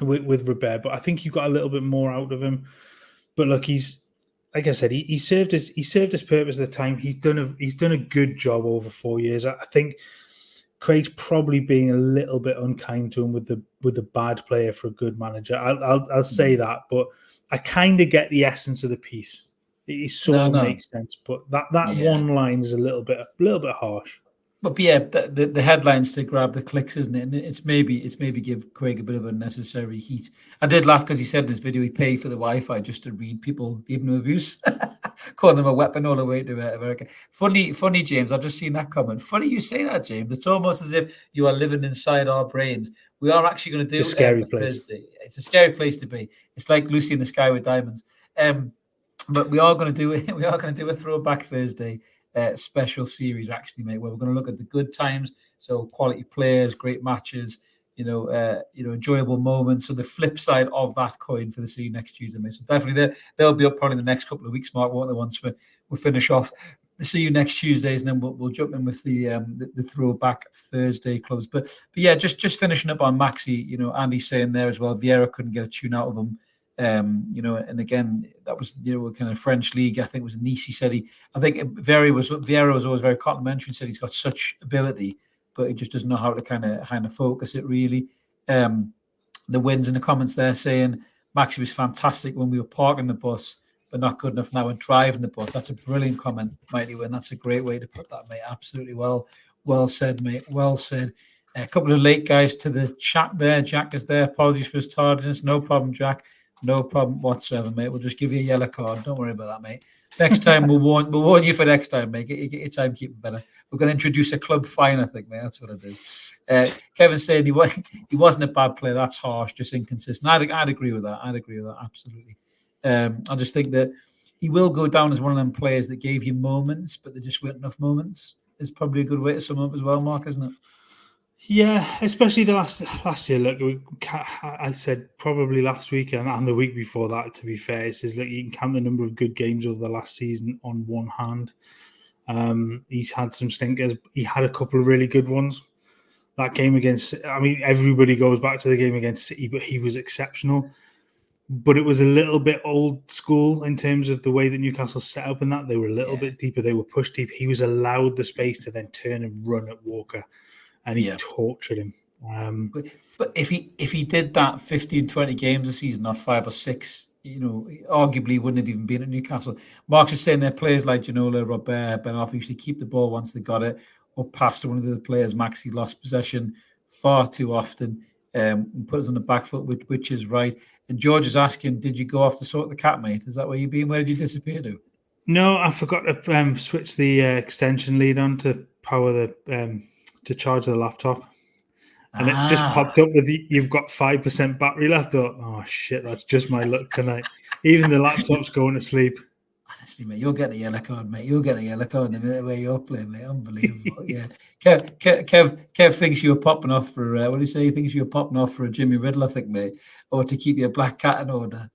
with Robert, but I think you got a little bit more out of him. But look, he's, like I said, he served his purpose at the time. He's done a good job over 4 years. I think Craig's probably being a little bit unkind to him with the bad player for a good manager. I'll say that, but I kind of get the essence of the piece. It sort of makes sense, but that one line is a little bit harsh. But yeah, the headlines to grab the clicks, isn't it? And it's maybe give Craig a bit of unnecessary heat. I did laugh because he said in his video he paid for the Wi-Fi just to read people giving him abuse, calling them a weapon all the way to America. Funny, James. I've just seen that comment. Funny you say that, James. It's almost as if you are living inside our brains. We are actually going to do it's a scary place. Thursday. It's a scary place to be. It's like Lucy in the Sky with Diamonds. But we are going to do it. We are going to do a Throwback Thursday special series, actually, mate, where we're going to look at the good times, so quality players, great matches, enjoyable moments. So the flip side of that coin for the See You Next Tuesday, mate. So definitely they'll be up probably the next couple of weeks, Mark, won't they? Once we'll finish off the See You Next Tuesdays, and then we'll jump in with the Throwback Thursday clubs. But yeah, just finishing up on Maxi. Andy's saying there as well, Vieira couldn't get a tune out of him. And again, that was kind of French league. I think it was Nice. He said Vieira was always very complimentary. Said he's got such ability, but he just doesn't know how to kind of focus it really. The wins in the comments there saying Maxi was fantastic when we were parking the bus, but not good enough now when driving the bus. That's a brilliant comment, Mighty Win. That's a great way to put that, mate. Absolutely well said, mate. Well said. A couple of late guys to the chat there. Jack is there. Apologies for his tardiness. No problem, Jack. No problem whatsoever, mate. We'll just give you a yellow card. Don't worry about that, mate. Next time we'll warn you for next time, mate. Get your timekeeping better. We're going to introduce a club fine, I think, mate. That's what it is. Kevin saying he wasn't a bad player. That's harsh, just inconsistent. I'd agree with that. Absolutely. I just think that he will go down as one of them players that gave you moments, but there just weren't enough moments. It's probably a good way to sum up as well, Mark, isn't it? Yeah, especially the last year. Look, I said probably last week and the week before that. To be fair, it says look, you can count the number of good games over the last season on one hand. He's had some stinkers. He had a couple of really good ones. That game against, everybody goes back to the game against City, but he was exceptional. But it was a little bit old school in terms of the way that Newcastle set up in that. They were a little bit deeper. They were pushed deep. He was allowed the space to then turn and run at Walker. And he tortured him. But if he did that 15, 20 games a season, not 5 or 6, arguably he wouldn't have even been at Newcastle. Mark's just saying that players like Ginola, Robert, Ben Arthur usually keep the ball once they got it, or pass to one of the players. Maxi lost possession far too often, and put us on the back foot, which is right. And George is asking, did you go off to sort the cat, mate? Is that where you've been? Where did you disappear to? No, I forgot to switch the extension lead on to power the... to charge the laptop, and it just popped up with you've got 5% battery left. Oh shit, that's just my luck tonight. Even the laptop's going to sleep. I Honestly, mate, you're getting a yellow card, mate. You're getting a yellow card the minute where you're playing, mate. Unbelievable. Yeah. Kev thinks you were popping off for, what do you say? He thinks you were popping off for a Jimmy Riddle, I think, mate, or to keep your black cat in order.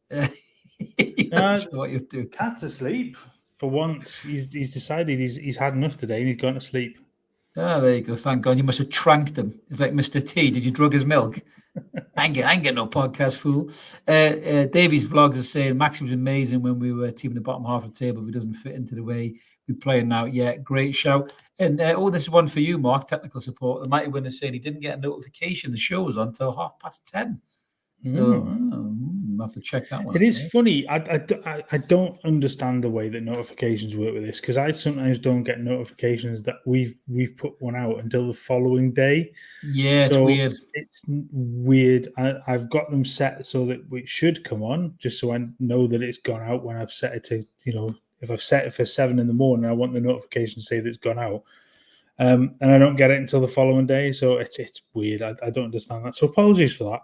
He wasn't sure what you're doing. Cat's asleep for once. He's decided he's had enough today and he's gone to sleep. Oh, there you go. Thank God. You must have tranked him. It's like Mr. T. Did you drug his milk? I ain't getting no podcast, fool. Davies Vlogs is saying Maxi was amazing when we were teaming the bottom half of the table, but he doesn't fit into the way we play now. Yeah, great shout. And this is one for you, Mark, technical support. The Mighty Winner saying he didn't get a notification the show was on until 10:30. So I'll have to check that one. It is funny. I don't understand the way that notifications work with this, because I sometimes don't get notifications that we've put one out until the following day. Yeah, so it's weird. It's weird. I've got them set so that it should come on, just so I know that it's gone out when I've set it to, if I've set it for 7 a.m, I want the notification to say that it's gone out. And I don't get it until the following day. So it's weird. I don't understand that. So apologies for that.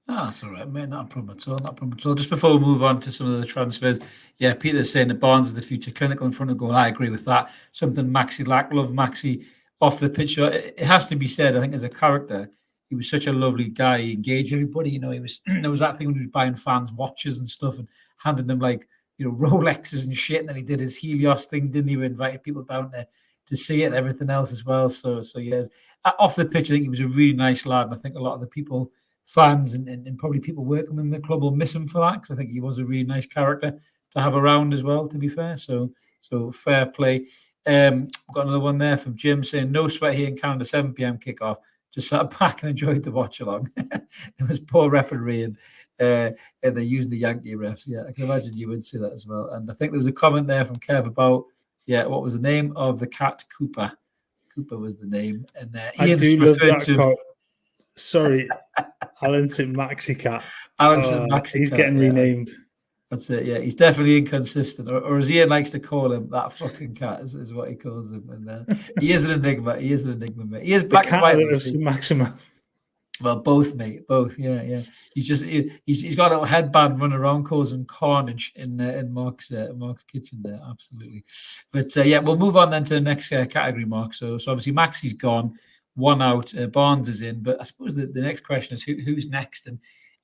Oh, that's all right, mate. Not a problem at all. Not a problem at all. Just before we move on to some of the transfers, yeah, Peter's saying that Barnes is the future clinical in front of goal. I agree with that. Something Maxi lacked. Love Maxi off the pitch. It has to be said, I think, as a character, he was such a lovely guy. He engaged everybody. He was there was that thing when he was buying fans watches and stuff and handing them Rolexes and shit. And then he did his Helios thing, didn't he? He invited people down there to see it and everything else as well. So yes, off the pitch, I think he was a really nice lad. And I think a lot of the people, fans and probably people working in the club will miss him for that, because I think he was a really nice character to have around as well, to be fair. So fair play. Got another one there from Jim saying, no sweat here in Canada, 7 p.m. kickoff. Just sat back and enjoyed the watch along. It was poor referee and they're using the Yankee refs. Yeah, I can imagine you would say that as well. And I think there was a comment there from Kev about, what was the name of the cat? Cooper. Cooper was the name. And Ian's referred to... Sorry, Alan Saint-Maxi cat. Alan Saint-Maxi he's cat, getting renamed. That's it. Yeah, he's definitely inconsistent, or as Ian likes to call him, that fucking cat is what he calls him. And he is an enigma. He is an enigma, mate. He is black and white. Of Saint-Maximin. Well, both, mate. Both. Yeah. He's got a little headband running around causing carnage in Mark's kitchen there. Absolutely. But we'll move on then to the next category, Mark. So obviously Maxi's gone. One out, Barnes is in, but I suppose the next question is who's next? And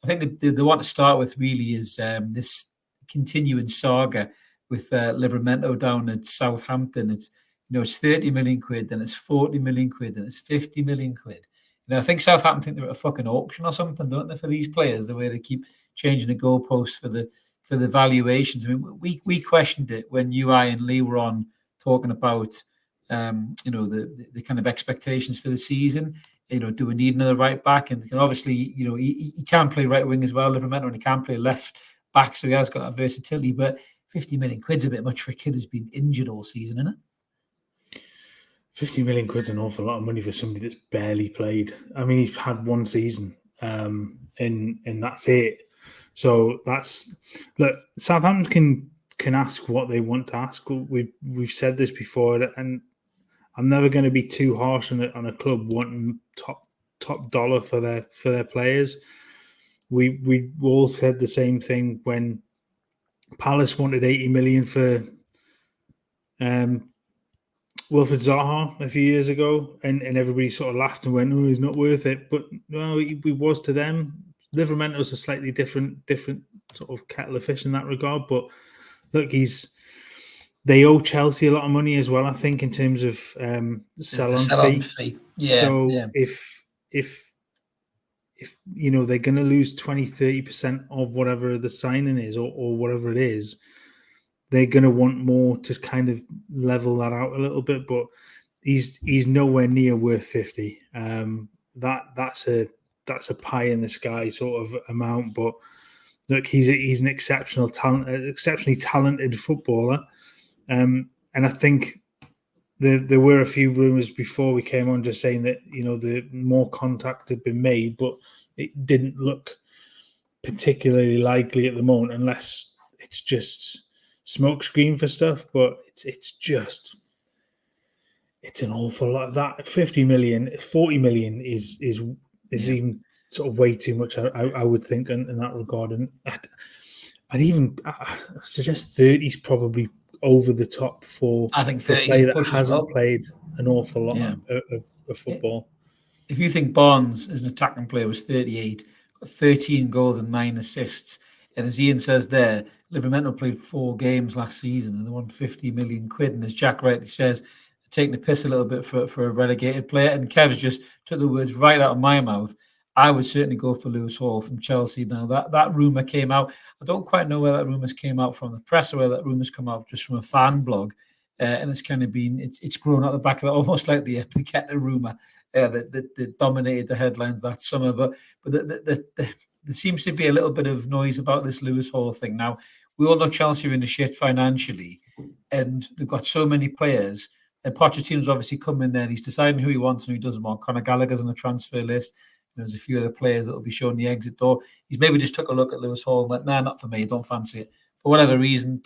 I think the one to start with really is this continuing saga with Livramento down at Southampton. It's 30 million quid, then it's 40 million quid, then it's 50 million quid. I think Southampton think they're at a fucking auction or something, don't they, for these players? The way they keep changing the goalposts for the valuations. I mean, we questioned it when I and Lee were on talking about the kind of expectations for the season. Do we need another right back? And obviously, he can play right wing as well, Livramento, and he can play left back, so he has got that versatility. But 50 million quid's a bit much for a kid who's been injured all season, isn't it? 50 million quid's an awful lot of money for somebody that's barely played. I mean, he's had one season, and that's it. So Southampton can ask what they want to ask. We've said this before, and I'm never going to be too harsh on a club wanting top dollar for their players. We all said the same thing when Palace wanted 80 million for Wilfried Zaha a few years ago, and everybody sort of laughed and went, "Oh, he's not worth it." But no, he was to them. Livramento's a slightly different sort of kettle of fish in that regard. But look, they owe Chelsea a lot of money as well, I think, in terms of sell-on fee. Yeah. So if they're going to lose 20-30% of whatever the signing is or whatever it is, they're going to want more to kind of level that out a little bit. But he's nowhere near worth 50. That's a pie in the sky sort of amount. But look, he's an exceptionally talented footballer. And I think there were a few rumours before we came on just saying that, the more contact had been made, but it didn't look particularly likely at the moment, unless it's just smokescreen for stuff. But it's an awful lot of that. 50 million, 40 million is even sort of way too much, I would think, in that regard. And I suggest 30 is probably over the top for I think a 30 is a player that push as hasn't well. played an awful lot Yeah. of football. If you think Barnes as an attacking player was 38, 13 goals and 9 assists, and as Ian says there, Liverpool played 4 games last season and they won 50 million quid. And as Jack rightly says, taking the piss a little bit for a relegated player. And Kev's just took the words right out of my mouth. I would certainly go for Lewis Hall from Chelsea. Now that rumour came out. I don't quite know where that rumours came out from the press or where that rumours come out just from a fan blog. And it's kind of been it's grown out the back of that, almost like the Paqueta rumour that dominated the headlines that summer. But there seems to be a little bit of noise about this Lewis Hall thing. Now, we all know Chelsea are in the shit financially, and they've got so many players. And Pochettino's obviously come in there and he's deciding who he wants and who he doesn't want. Conor Gallagher's on the transfer list. There's a few other players that will be showing the exit door. He's maybe just took a look at Lewis Hall and went, nah, not for me. Don't fancy it. For whatever reason,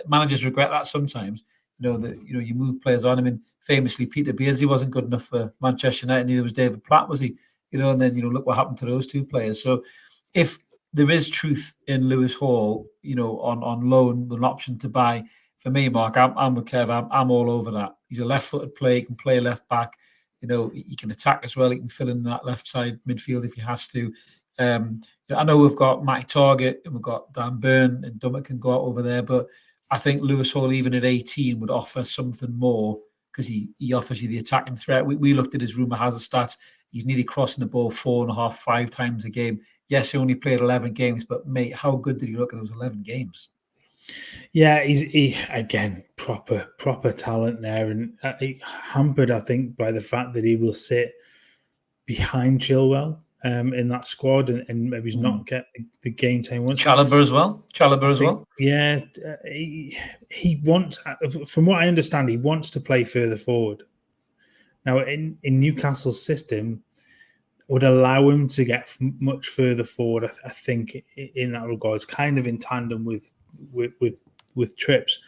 managers regret that sometimes. You move players on. I mean, famously, Peter Beardsley wasn't good enough for Manchester United. Neither was David Platt, was he? And then look what happened to those two players. So, if there is truth in Lewis Hall, on loan with an option to buy, for me, Mark, I'm with Kev. I'm all over that. He's a left-footed player. He can play left back. He can attack as well. He can fill in that left side midfield if he has to. I know we've got Matty Target and we've got Dan Burn and Dummett can go out over there, but I think Lewis Hall, even at 18, would offer something more because he offers you the attacking threat. We looked at his rumour hazard stats. He's nearly crossing the ball 4.5, 5 times a game. Yes, he only played 11 games, but mate, how good did he look at those 11 games? Yeah, he again proper talent there, and hampered, I think, by the fact that he will sit behind Chilwell in that squad, and maybe he's not get the game time once. Chalobah as well. Yeah, he wants, from what I understand, he wants to play further forward. Now, in Newcastle's system, would allow him to get much further forward. I think in that regard, it's kind of in tandem with trips.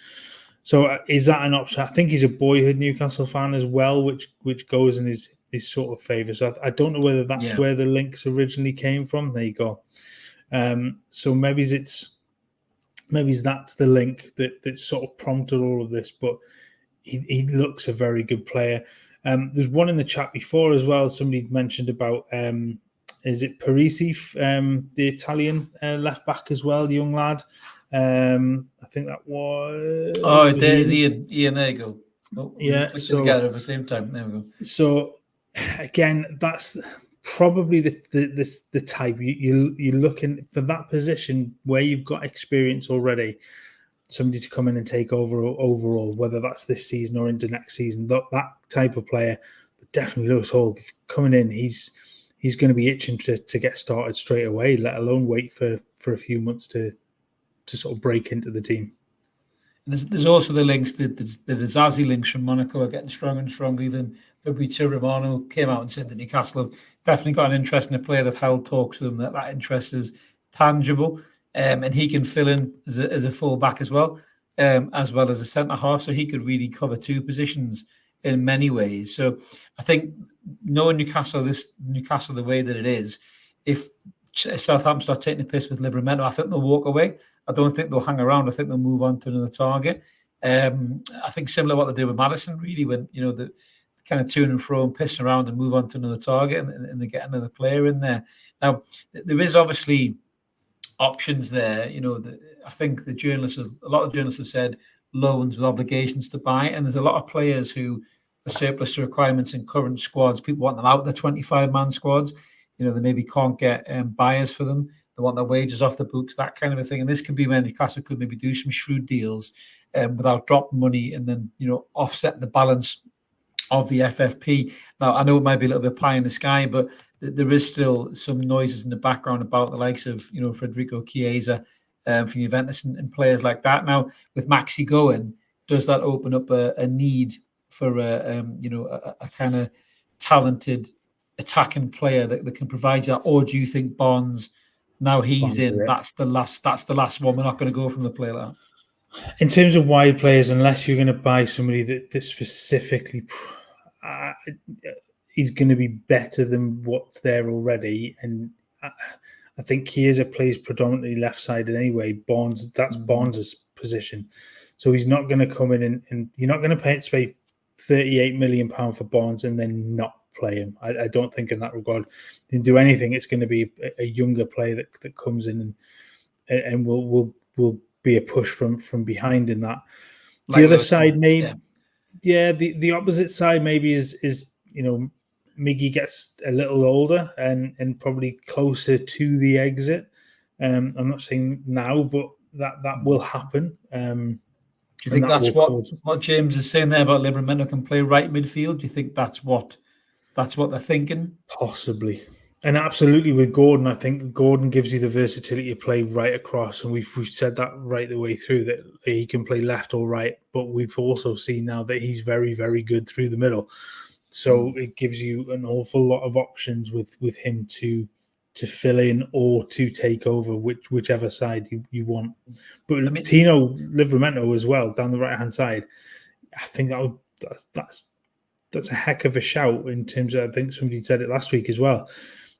So is that an option? I think he's a boyhood Newcastle fan as well, which goes in his sort of favour. So I don't know whether that's where the links originally came from. There you go. So maybe that's the link that sort of prompted all of this. But he looks a very good player. There's one in the chat before as well. Somebody mentioned about is it Parisi, the Italian left back as well, the young lad. I think that was. Oh, there's Ian. There you go. Oh, yeah, so together at the same time. There we go. So again, that's probably the type you're looking for, that position where you've got experience already. Somebody to come in and take over overall, whether that's this season or into next season. That type of player, but definitely Lewis Hall coming in. He's going to be itching to get started straight away, let alone wait for a few months to sort of break into the team. There's also the links, the Zazi links from Monaco are getting stronger and stronger. Even Fabrizio Romano came out and said that Newcastle have definitely got an interest in a player. They've held talks with him that interest is tangible. And he can fill in as a full back as well as a centre half. So he could really cover 2 positions in many ways. So I think knowing Newcastle the way that it is, if Southampton start taking the piss with Livramento, I think they'll walk away. I don't think they'll hang around. I think they'll move on to another target. I think similar to what they did with Maddison, really, when the kind of to and fro and piss around and move on to another target and they get another player in there. Now, there is obviously options there. I think a lot of journalists have said loans with obligations to buy, and there's a lot of players who are surplus to requirements in current squads. People want them out of the 25-man squads. They maybe can't get buyers for them. They want their wages off the books, that kind of a thing. And this could be when Newcastle could maybe do some shrewd deals without dropping money and then offset the balance of the FFP. Now, I know it might be a little bit pie in the sky, but there is still some noises in the background about the likes of, Federico Chiesa from Juventus and players like that. Now, with Maxi going, does that open up a need for a kind of talented attacking player that can provide that? Or do you think Barnes, now he's in, that's the last one? We're not going to go from the player like that. In terms of wide players, unless you're going to buy somebody that specifically is going to be better than what's there already, and I think Chiesa plays predominantly left-sided anyway. Barnes, that's Barnes' position. So he's not going to come in and you're not going to pay £38 million for Barnes and then not play him. I don't think in that regard. Didn't do anything. It's going to be a younger player that comes in and will be a push from behind in that. The other side, maybe, the opposite side maybe is Miggy gets a little older and probably closer to the exit. I'm not saying now, but that will happen. Do you think that's what James is saying there about Livramento can play right midfield? Do you think that's what they're thinking? Possibly. And absolutely with Gordon, I think Gordon gives you the versatility to play right across. And we've said that right the way through, that he can play left or right. But we've also seen now that he's very, very good through the middle. So it gives you an awful lot of options with him to fill in or to take over whichever side you want. But Tino Livramento as well down the right-hand side, I think that's a heck of a shout in terms of, I think somebody said it last week as well,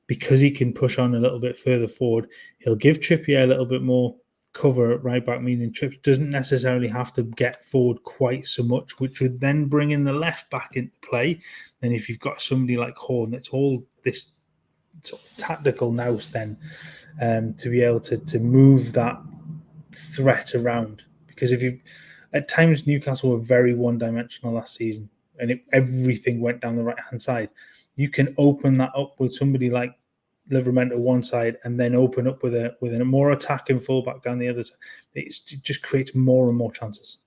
because he can push on a little bit further forward. He'll give Trippier a little bit more cover at right back, meaning Trips doesn't necessarily have to get forward quite so much, which would then bring in the left back into play. And if you've got somebody like Horn, it's all this sort of tactical nous then to be able to move that threat around. Because at times Newcastle were very one-dimensional last season, and everything went down the right-hand side. You can open that up with somebody like Livramento one side and then open up with a more attacking fullback down the other side. It just creates more and more chances.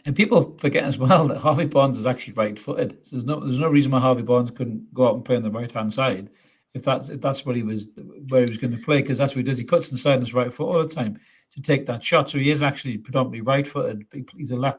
And people forget as well that Harvey Barnes is actually right-footed. So there's no reason why Harvey Barnes couldn't go out and play on the right-hand side if that's where he was going to play, because that's what he does. He cuts inside on his right foot all the time to take that shot. So he is actually predominantly right-footed. He's a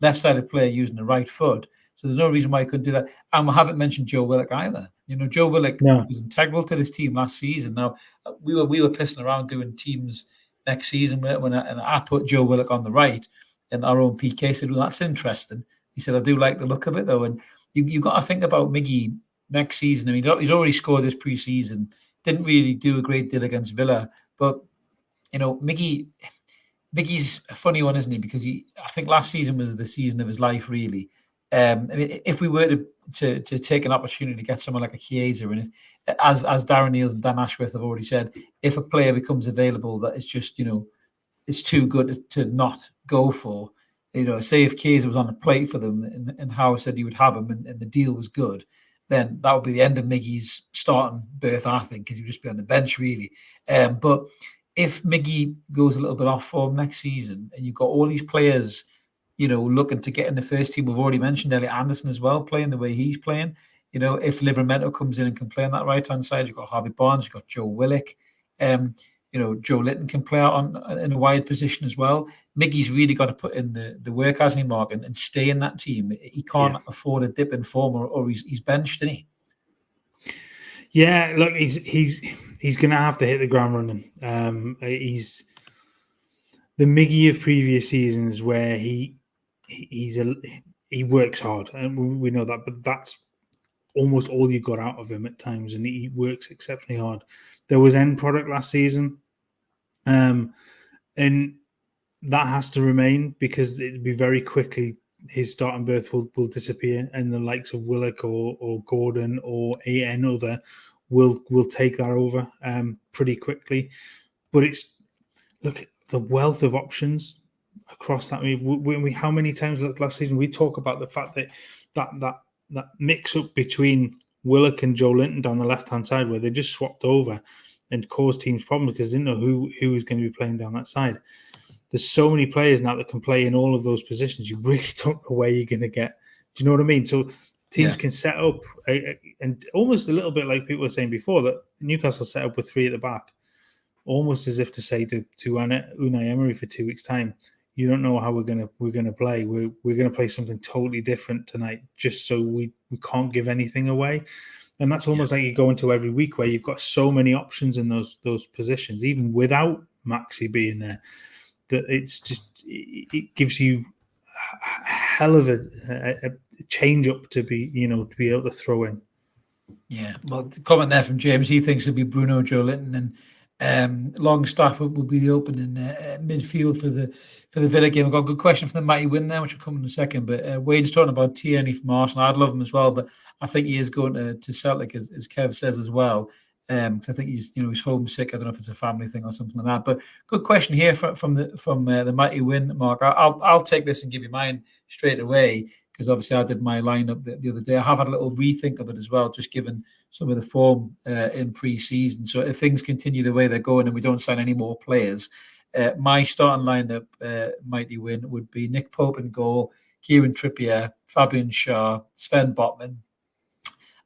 left-sided player using the right foot. So there's no reason why he couldn't do that. And we haven't mentioned Joe Willock either. Joe Willock was integral to this team last season. Now, we were pissing around doing teams next season when I put Joe Willock on the right, and our own PK said, well, that's interesting. He said, I do like the look of it, though. And you've got to think about Miggy next season. I mean, he's already scored this pre-season. Didn't really do a great deal against Villa. But, Miggy's a funny one, isn't he? Because I think last season was the season of his life, really. I mean, if we were to take an opportunity to get someone like a Chiesa, and as Darren Neals and Dan Ashworth have already said, if a player becomes available that is just, it's too good to not go for, say if Chiesa was on a plate for them and Howe said he would have him and the deal was good, then that would be the end of Miggy's starting berth, I think, because he would just be on the bench, really. But if Miggy goes a little bit off form next season and you've got all these players looking to get in the first team. We've already mentioned Elliot Anderson as well, playing the way he's playing. If Livramento comes in and can play on that right-hand side, you've got Harvey Barnes, you've got Joe Willock. Joe Litton can play out in a wide position as well. Miggy's really got to put in the work, hasn't he, Mark, and stay in that team. He can't afford a dip in form or he's benched, isn't he? Yeah, look, he's going to have to hit the ground running. He's the Miggy of previous seasons where he works hard, and we know that, but that's almost all you got out of him at times, and he works exceptionally hard. There was end product last season, and that has to remain, because it'll be very quickly his starting berth will disappear, and the likes of Willock or Gordon or another will take that over pretty quickly. But look, the wealth of options across that. I mean, how many times last season we talk about the fact that mix up between Willock and Joe Linton down the left-hand side, where they just swapped over and caused teams problems because they didn't know who was going to be playing down that side. There's so many players now that can play in all of those positions. You really don't know where you're going to get. Do you know what I mean? So teams can set up, and almost a little bit like people were saying before, that Newcastle set up with three at the back, almost as if to say to Unai Emery for 2 weeks' time, you don't know how we're gonna play. We're gonna play something totally different tonight, just so we can't give anything away. And that's almost like you go into every week where you've got so many options in those positions, even without Maxi being there, that it gives you a hell of a change up to be able to throw in. Yeah, well, the comment there from James, he thinks it'll be Bruno, Joe Linton, Longstaff will be the opening midfield for the Villa game. I've got a good question from the Mighty Win there, which will come in a second. But Wayne's talking about Tierney from Arsenal. I'd love him as well, but I think he is going to Celtic, as Kev says as well. I think he's homesick. I don't know if it's a family thing or something like that. But good question here from the Mighty Win, Mark. I'll take this and give you mine straight away, because obviously I did my lineup the other day. I have had a little rethink of it as well, just given some of the form in pre-season. So if things continue the way they're going and we don't sign any more players, my starting lineup, Mighty Win, would be Nick Pope in goal, Kieran Trippier, Fabian Schär, Sven Botman.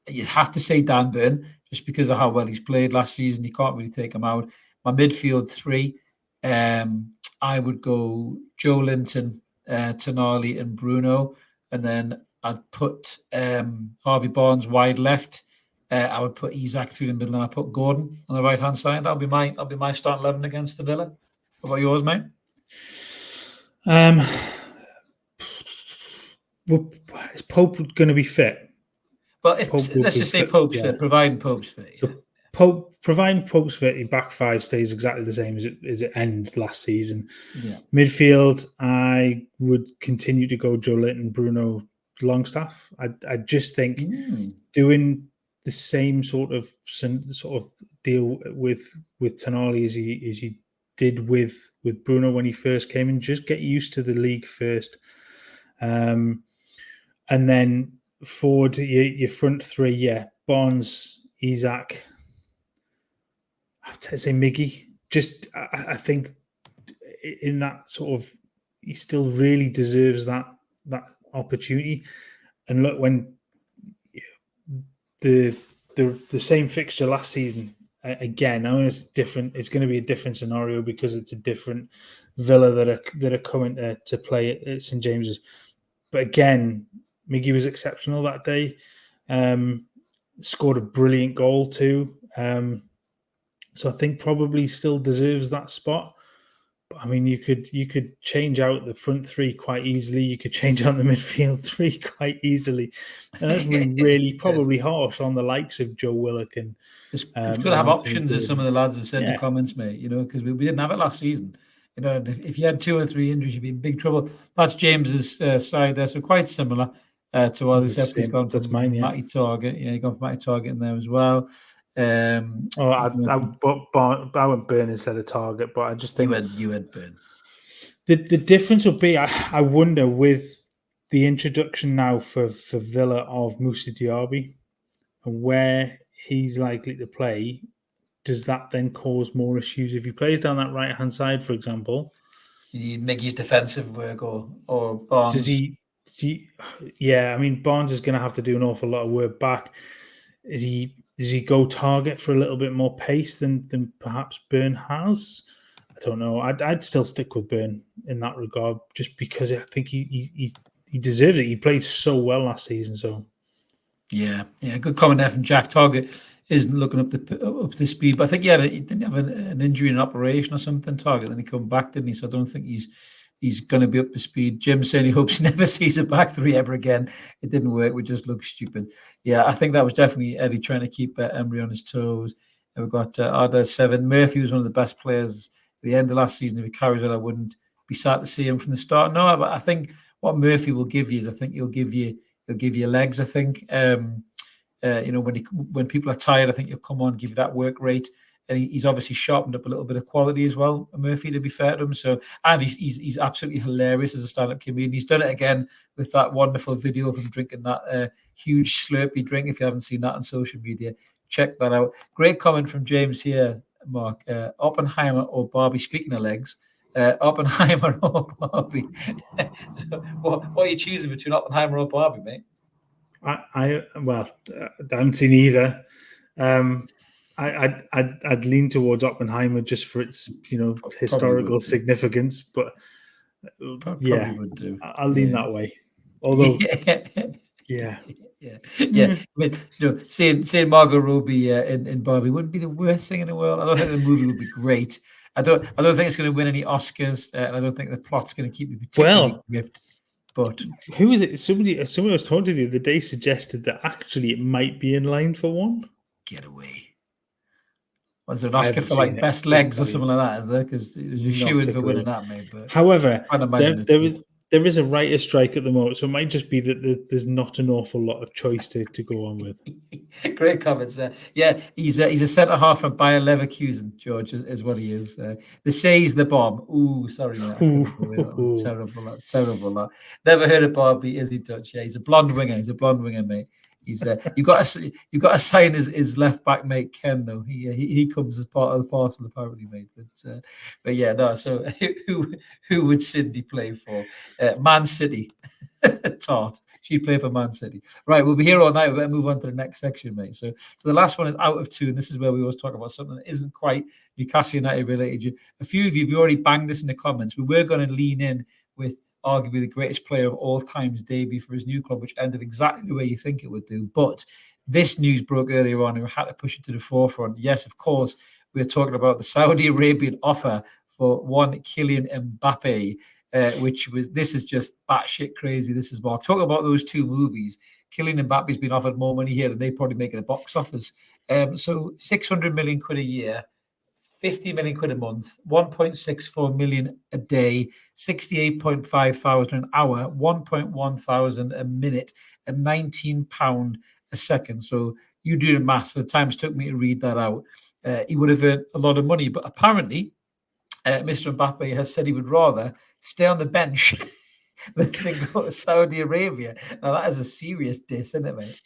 You have to say Dan Burn, just because of how well he's played last season. You can't really take him out. My midfield three, I would go Joe Linton, Tonali and Bruno. And then I'd put Harvey Barnes wide left. I would put Isak through the middle, and I put Gordon on the right hand side. That'll be my starting 11 against the Villa. What about yours, mate? Is Pope going to be fit? Well, let's just say Pope's fit, providing Pope's fit. Yeah. So providing Pope's fit, your back five stays exactly the same as it ends last season. Yeah. Midfield, I would continue to go Joe Linton, Bruno, Longstaff. I just think doing the same sort of deal with Tonali as he did with Bruno when he first came in. Just get used to the league first, and then forward your front three. Barnes, Isak. I'd say Miggy. Just I think in that sort of, he still really deserves that opportunity. And look, when the same fixture last season, again, I know it's different. It's going to be a different scenario because it's a different Villa that are coming to play at St James's. But again, Miggy was exceptional that day. Scored a brilliant goal too. So I think probably still deserves that spot. But I mean, you could change out the front three quite easily. You could change out the midfield three quite easily. And that's really probably harsh on the likes of Joe Willock and you've got to have options, as some of the lads have said in the comments, mate. Because we didn't have it last season. If you had 2 or 3 injuries, you'd be in big trouble. That's James's side there, so quite similar to what he's gone for. Matty Target. Yeah, he gone for Matty Target in there as well. I went Burn instead of Target, but I just think you went Burn. The difference will be, I wonder, with the introduction now for Villa of Moussa Diaby and where he's likely to play, does that then cause more issues if he plays down that right hand side, for example? You need Miggy's defensive work or Barnes. Does he? Yeah, I mean, Barnes is going to have to do an awful lot of work back. Does he go Target for a little bit more pace than perhaps Burn has? I don't know. I'd still stick with Burn in that regard, just because I think he deserves it. He played so well last season. So yeah, good comment there from Jack. Target isn't looking up to speed, but I think he didn't have an injury, an operation or something. Target, then he come back, didn't he? So I don't think he's going to be up to speed. Jim saying he hopes he never sees a back three ever again. It didn't work. We just looked stupid. Yeah, I think that was definitely Eddie trying to keep Emery on his toes. And we've got Arda 7. Murphy was one of the best players at the end of last season. If he carries on, I wouldn't be sad to see him from the start. No, but I think what Murphy will give you is, I think he'll give you legs. I think when people are tired, I think he'll come on, give you that work rate. And he's obviously sharpened up a little bit of quality as well, Murphy, to be fair to him. So, and he's absolutely hilarious as a stand-up comedian. He's done it again with that wonderful video of him drinking that huge Slurpee drink. If you haven't seen that on social media, check that out. Great comment from James here, Mark. Oppenheimer or Barbie? Speaking of legs, Oppenheimer or Barbie? So what are you choosing between Oppenheimer or Barbie, mate? I haven't seen either. I'd lean towards Oppenheimer just for its historical significance, but probably would do. I'll lean that way. Although, yeah. I mean, seeing Margot Robbie in Barbie wouldn't be the worst thing in the world. I don't think the movie would be great. I don't think it's going to win any Oscars, and I don't think the plot's going to keep me particularly gripped. But who is it? Somebody I was talking to the other day suggested that actually it might be in line for one. Get away. Was there an I Oscar haven't for seen like it. best Couldn't legs or tell you. something like that? Is there? Because you're Not shooing for winning particularly. that, mate. But However, I can't imagine it's. there is a writer's strike at the moment, so it might just be that there's not an awful lot of choice to go on with. Great comments there. Yeah, he's a centre half from Bayer Leverkusen. George is what he is. They say he's the bomb. Ooh, sorry, mate. I couldn't go with that. Was terrible. Terrible. That. Never heard of Barbie. Is he Dutch? Yeah, he's a blonde winger. He's a blonde winger, mate. He's you've got to sign his left back mate Ken though. He comes as part of the parcel apparently, mate. But yeah, no. So who would Cindy play for? Man City. Tart. She played for Man City. Right, we'll be here all night. We'll move on to the next section, mate. So the last one is Out of Toon. This is where we always talk about something that isn't quite Newcastle United related. A few of you have already banged this in the comments. We were going to lean in with arguably the greatest player of all time's debut for his new club, which ended exactly the way you think it would do. But this news broke earlier on, and we had to push it to the forefront. Yes, of course, we're talking about the Saudi Arabian offer for one Kylian Mbappe. This is just batshit crazy. This is Mark. Talk about those two movies. Kylian Mbappe's been offered more money here than they probably make at the box office. So 600 million quid a year, 50 million quid a month, 1.64 million a day, 68.5 thousand an hour, 1.1 thousand a minute, and £19 a second. So you do the maths. For the time it took me to read that out, he would have earned a lot of money. But apparently, Mr. Mbappe has said he would rather stay on the bench than go to Saudi Arabia. Now, that is a serious diss, isn't it, mate?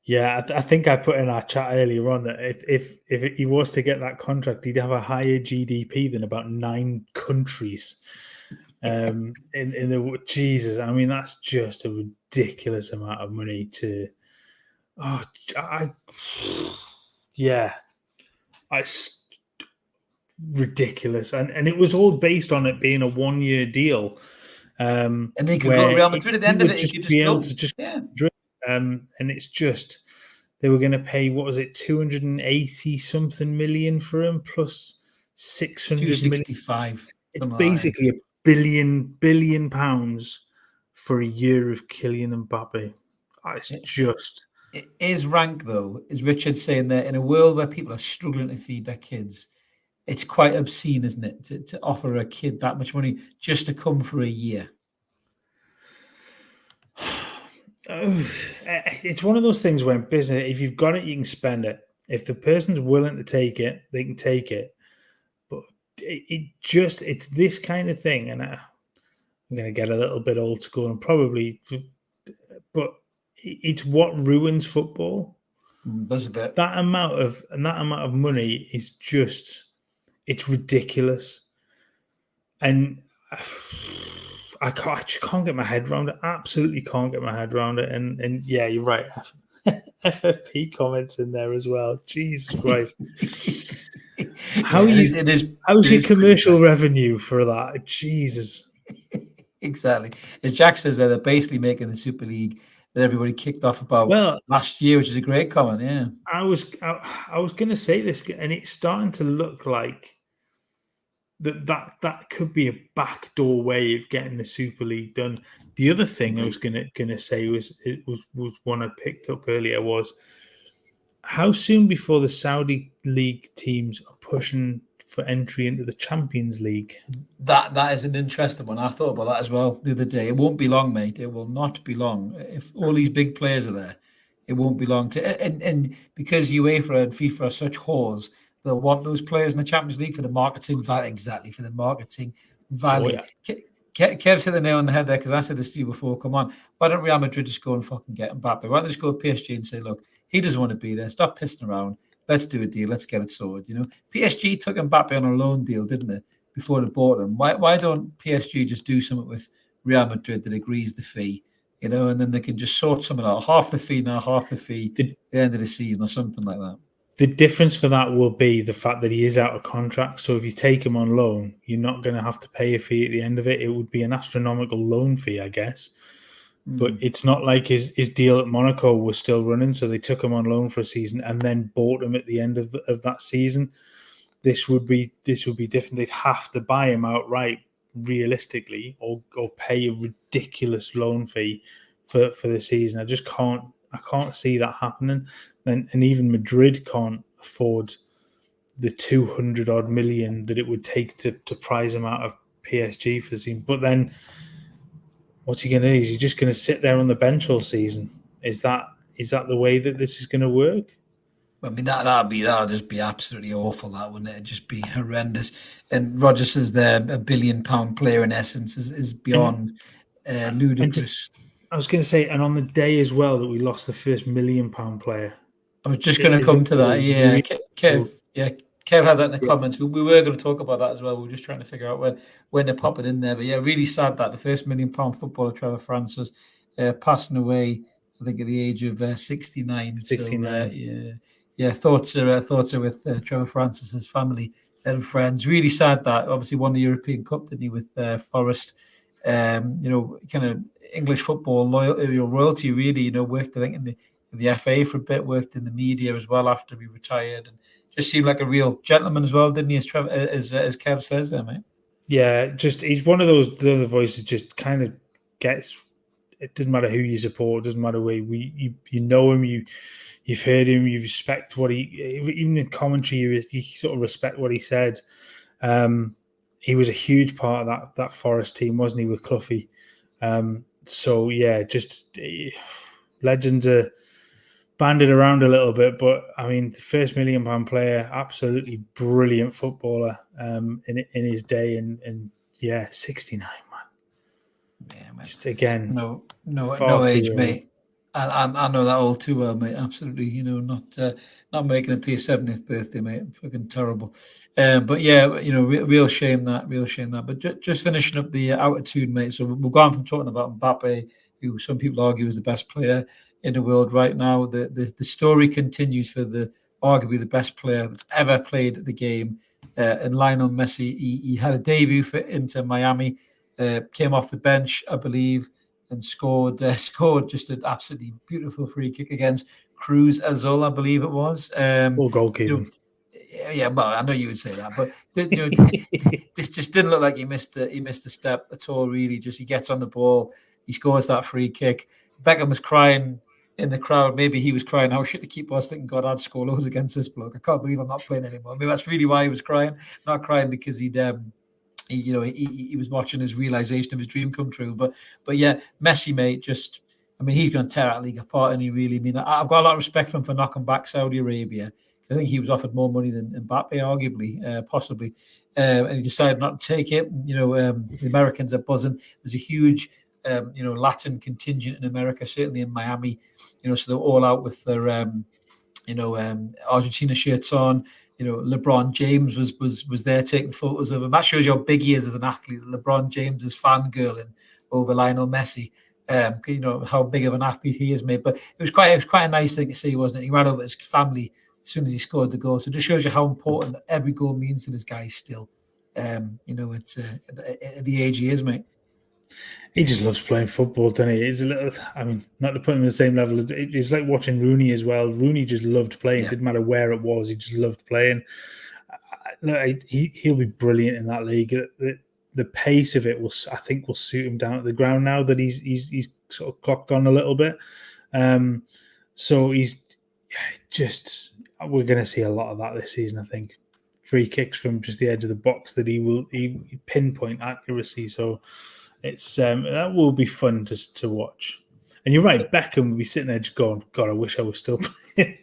Yeah, I think I put in our chat earlier on that if he was to get that contract, he'd have a higher GDP than about 9 countries. In the Jesus, I mean that's just a ridiculous amount of money to. It's ridiculous, and it was all based on it being a 1-year deal. And he could go to Real Madrid at the end of it. He could be able to just and it's just they were going to pay, what was it, 280 something million for him plus 600 million. It's basically a billion pounds for a year of Kylian Mbappe. It is rank though, is Richard saying that in a world where people are struggling to feed their kids, it's quite obscene, isn't it, to offer a kid that much money just to come for a year. It's one of those things where in business, if you've got it, you can spend it. If the person's willing to take it, they can take it. But it's this kind of thing, and I'm going to get a little bit old school and probably, but it's what ruins football. There's a bit. That amount of money is just, it's ridiculous, and I just can't get my head around it. Absolutely can't get my head around it. And yeah, you're right. FFP comments in there as well. Jesus Christ. How's your commercial revenue for that? Jesus. Exactly. As Jack says, they're basically making the Super League that everybody kicked off about last year, which is a great comment. Yeah. I was going to say this, and it's starting to look like that could be a backdoor way of getting the Super League done. The other thing I was gonna say was one I picked up earlier was how soon before the Saudi League teams are pushing for entry into the Champions League. That is an interesting one. I thought about that as well the other day. It won't be long, mate. It will not be long. If all these big players are there, it won't be long. And because UEFA and FIFA are such whores, they'll want those players in the Champions League for the marketing value. Exactly, for the marketing value. Oh, yeah. Kev hit the nail on the head there, because I said this to you before. Come on, why don't Real Madrid just go and fucking get Mbappe? Why don't they just go to PSG and say, look, he doesn't want to be there. Stop pissing around. Let's do a deal. Let's get it sorted. You know, PSG took Mbappe on a loan deal, didn't it, before they bought him? Why don't PSG just do something with Real Madrid that agrees the fee? You know, and then they can just sort something out. Half the fee now, half the fee at the end of the season, or something like that. The difference for that will be the fact that he is out of contract. So if you take him on loan, you're not going to have to pay a fee at the end of it. It would be an astronomical loan fee, I guess. But it's not like his deal at Monaco was still running, so they took him on loan for a season and then bought him at the end of that season. This would be different. They'd have to buy him outright, realistically, or pay a ridiculous loan fee for the season. I can't see that happening. And even Madrid can't afford the 200 odd million that it would take to prize him out of PSG for the season. But then, what's he going to do? Is he just going to sit there on the bench all season? Is that the way that this is going to work? I mean, that'll just be absolutely awful. That wouldn't it? It'd just be horrendous. And Roger says they're £1 billion player in essence is beyond ludicrous. I was going to say, and on the day as well that we lost the first £1 million player. I was just going to come to that. Yeah, Kev had that in the comments. We were going to talk about that as well. We were just trying to figure out when to pop it in there. But yeah, really sad that the first £1 million footballer, Trevor Francis, passing away, I think at the age of 69. 69. So thoughts are with Trevor Francis's family and friends. Really sad that obviously won the European Cup, didn't he, with Forest. Kind of English football royalty. Really, worked I think in the FA for a bit, worked in the media as well after he retired, and just seemed like a real gentleman as well, didn't he? As Kev says there, mate. Yeah, just he's one of those other voices. Just kind of gets. It doesn't matter who you support. It doesn't matter where you know him. You've heard him. You respect what even in commentary. You sort of respect what he said. He was a huge part of that Forest team, wasn't he, with Cloughie? So yeah, just legends are banded around a little bit, but I mean, the first £1 million player, absolutely brilliant footballer in his day, and 69, man. Yeah, man. Just again, no age, mate. I know that all too well, mate. Absolutely, not making it to your 70th birthday, mate. Fucking terrible. But yeah, real shame that. But just finishing up the Out of Toon, mate. So we've gone from talking about Mbappe, who some people argue is the best player in the world right now. The story continues for arguably the best player that's ever played the game, and Lionel Messi. He had a debut for Inter Miami, came off the bench, I believe, and scored just an absolutely beautiful free kick against Cruz Azul, I believe it was. Or goalkeeping. Yeah, well, I know you would say that, but this just didn't look like he missed a step at all. Really, just he gets on the ball, he scores that free kick. Beckham was crying in the crowd. Maybe he was crying how shit the keeper was, thinking, God, I'd score loads against this bloke. I can't believe I'm not playing anymore. I mean, that's really why he was crying, not crying because he was watching his realization of his dream come true. But yeah, Messi, mate, he's going to tear that league apart. And I've got a lot of respect for him for knocking back Saudi Arabia. I think he was offered more money than Mbappe, arguably, possibly. And he decided not to take it. The Americans are buzzing. There's a huge, Latin contingent in America, certainly in Miami. So they're all out with their, Argentina shirts on. LeBron James was there taking photos of him. That shows you how big he is as an athlete. LeBron James is fangirling over Lionel Messi. How big of an athlete he is, mate. But it was quite a nice thing to see, wasn't it? He ran over his family as soon as he scored the goal. So it just shows you how important every goal means to this guy still. It's at the age he is, mate. He just loves playing football, doesn't he? It's a little, not to put him on the same level. It's like watching Rooney as well. Rooney just loved playing. Yeah. Didn't matter where it was. He just loved playing. He'll be brilliant in that league. The pace of it will suit him down at the ground now that he's sort of clocked on a little bit. So he's just, we're going to see a lot of that this season, I think. Free kicks from just the edge of the box that he pinpoint accuracy. So it's that will be fun to watch. And you're right, Beckham will be sitting there just going, God, I wish I was still playing.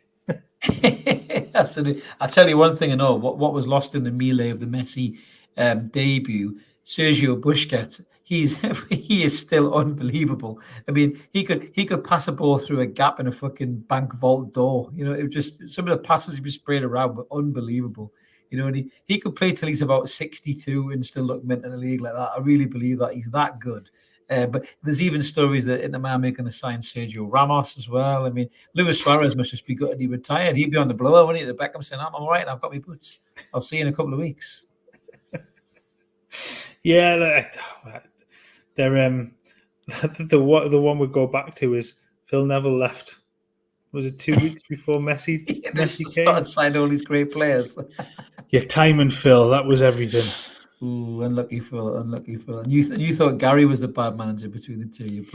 Absolutely. I'll tell you one thing and all, what was lost in the melee of the Messi debut, Sergio Busquets, he is still unbelievable. I mean, he could pass a ball through a gap in a fucking bank vault door. It was just some of the passes he was spraying around were unbelievable. And he could play till he's about 62 and still look mint in a league like that. I really believe that he's that good. But there's even stories that Inter Miami are going to sign Sergio Ramos as well. I mean, Luis Suarez must just be good and he retired. He'd be on the blower, wouldn't he? The Beckham saying, I'm all right, I've got my boots. I'll see you in a couple of weeks. Yeah, they're the one we go back to is Phil Neville left. Was it 2 weeks before Messi? Messi started signing all these great players. Yeah, time and Phil, that was everything. Ooh, unlucky Phil, unlucky Phil. And you thought Gary was the bad manager between the two of you,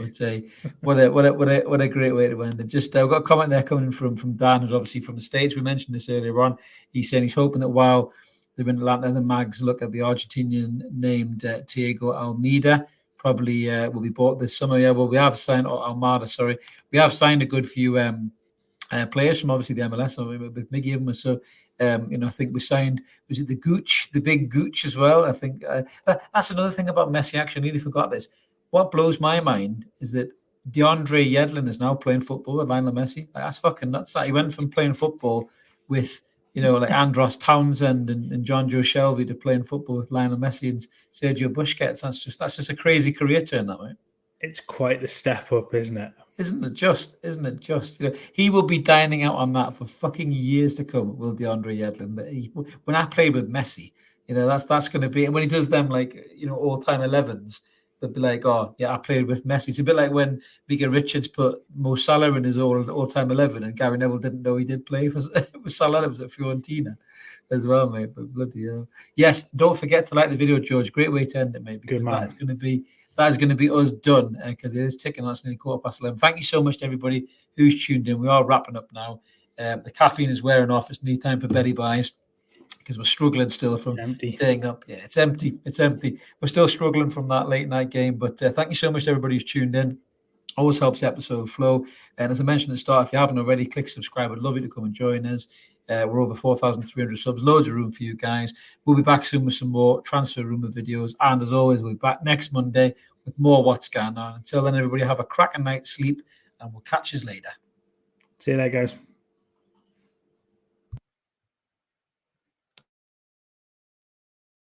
but what a great way to end it. Just I've got a comment there coming from Dan, who's obviously from the States. We mentioned this earlier on. He's saying he's hoping that while they're in Atlanta, the Mags look at the Argentinian named Thiago Almeida. Probably will be bought this summer. Yeah, well, we have signed Almada. Sorry, we have signed a good few players from obviously the MLS with Miggy of them. So, I think we signed, was it the big Gooch as well? I think that's another thing about Messi. Actually, I nearly forgot this. What blows my mind is that DeAndre Yedlin is now playing football with Lionel Messi. Like, that's fucking nuts. He went from playing football with, like Andros Townsend and John Joe Shelby to playing football with Lionel Messi and Sergio Busquets. That's just a crazy career turn that way. It's quite the step up, isn't it? Isn't it just? He will be dining out on that for fucking years to come, will DeAndre Yedlin. When I played with Messi, that's going to be, when he does them all-time 11s, they'll be like, oh, yeah, I played with Messi. It's a bit like when Mika Richards put Mo Salah in his all-time 11 and Gary Neville didn't know he did play with Salah. It was at Fiorentina as well, mate. But bloody hell. Yes, don't forget to like the video, George. Great way to end it, mate, because that is going to be us done, because it is ticking. That's going to 11:15. Thank you so much to everybody who's tuned in. We are wrapping up now. The caffeine is wearing off. It's need time for Betty buys because we're struggling still from staying up. Yeah, it's empty. We're still struggling from that late night game. But thank you so much to everybody who's tuned in. Always helps the episode flow. And as I mentioned at the start, if you haven't already, click subscribe. I'd love you to come and join us. We're over 4,300 subs. Loads of room for you guys. We'll be back soon with some more transfer rumor videos. And as always, we'll be back next Monday with more What's Going On. Until then, everybody have a cracking night's sleep, and we'll catch you later. See you later, guys.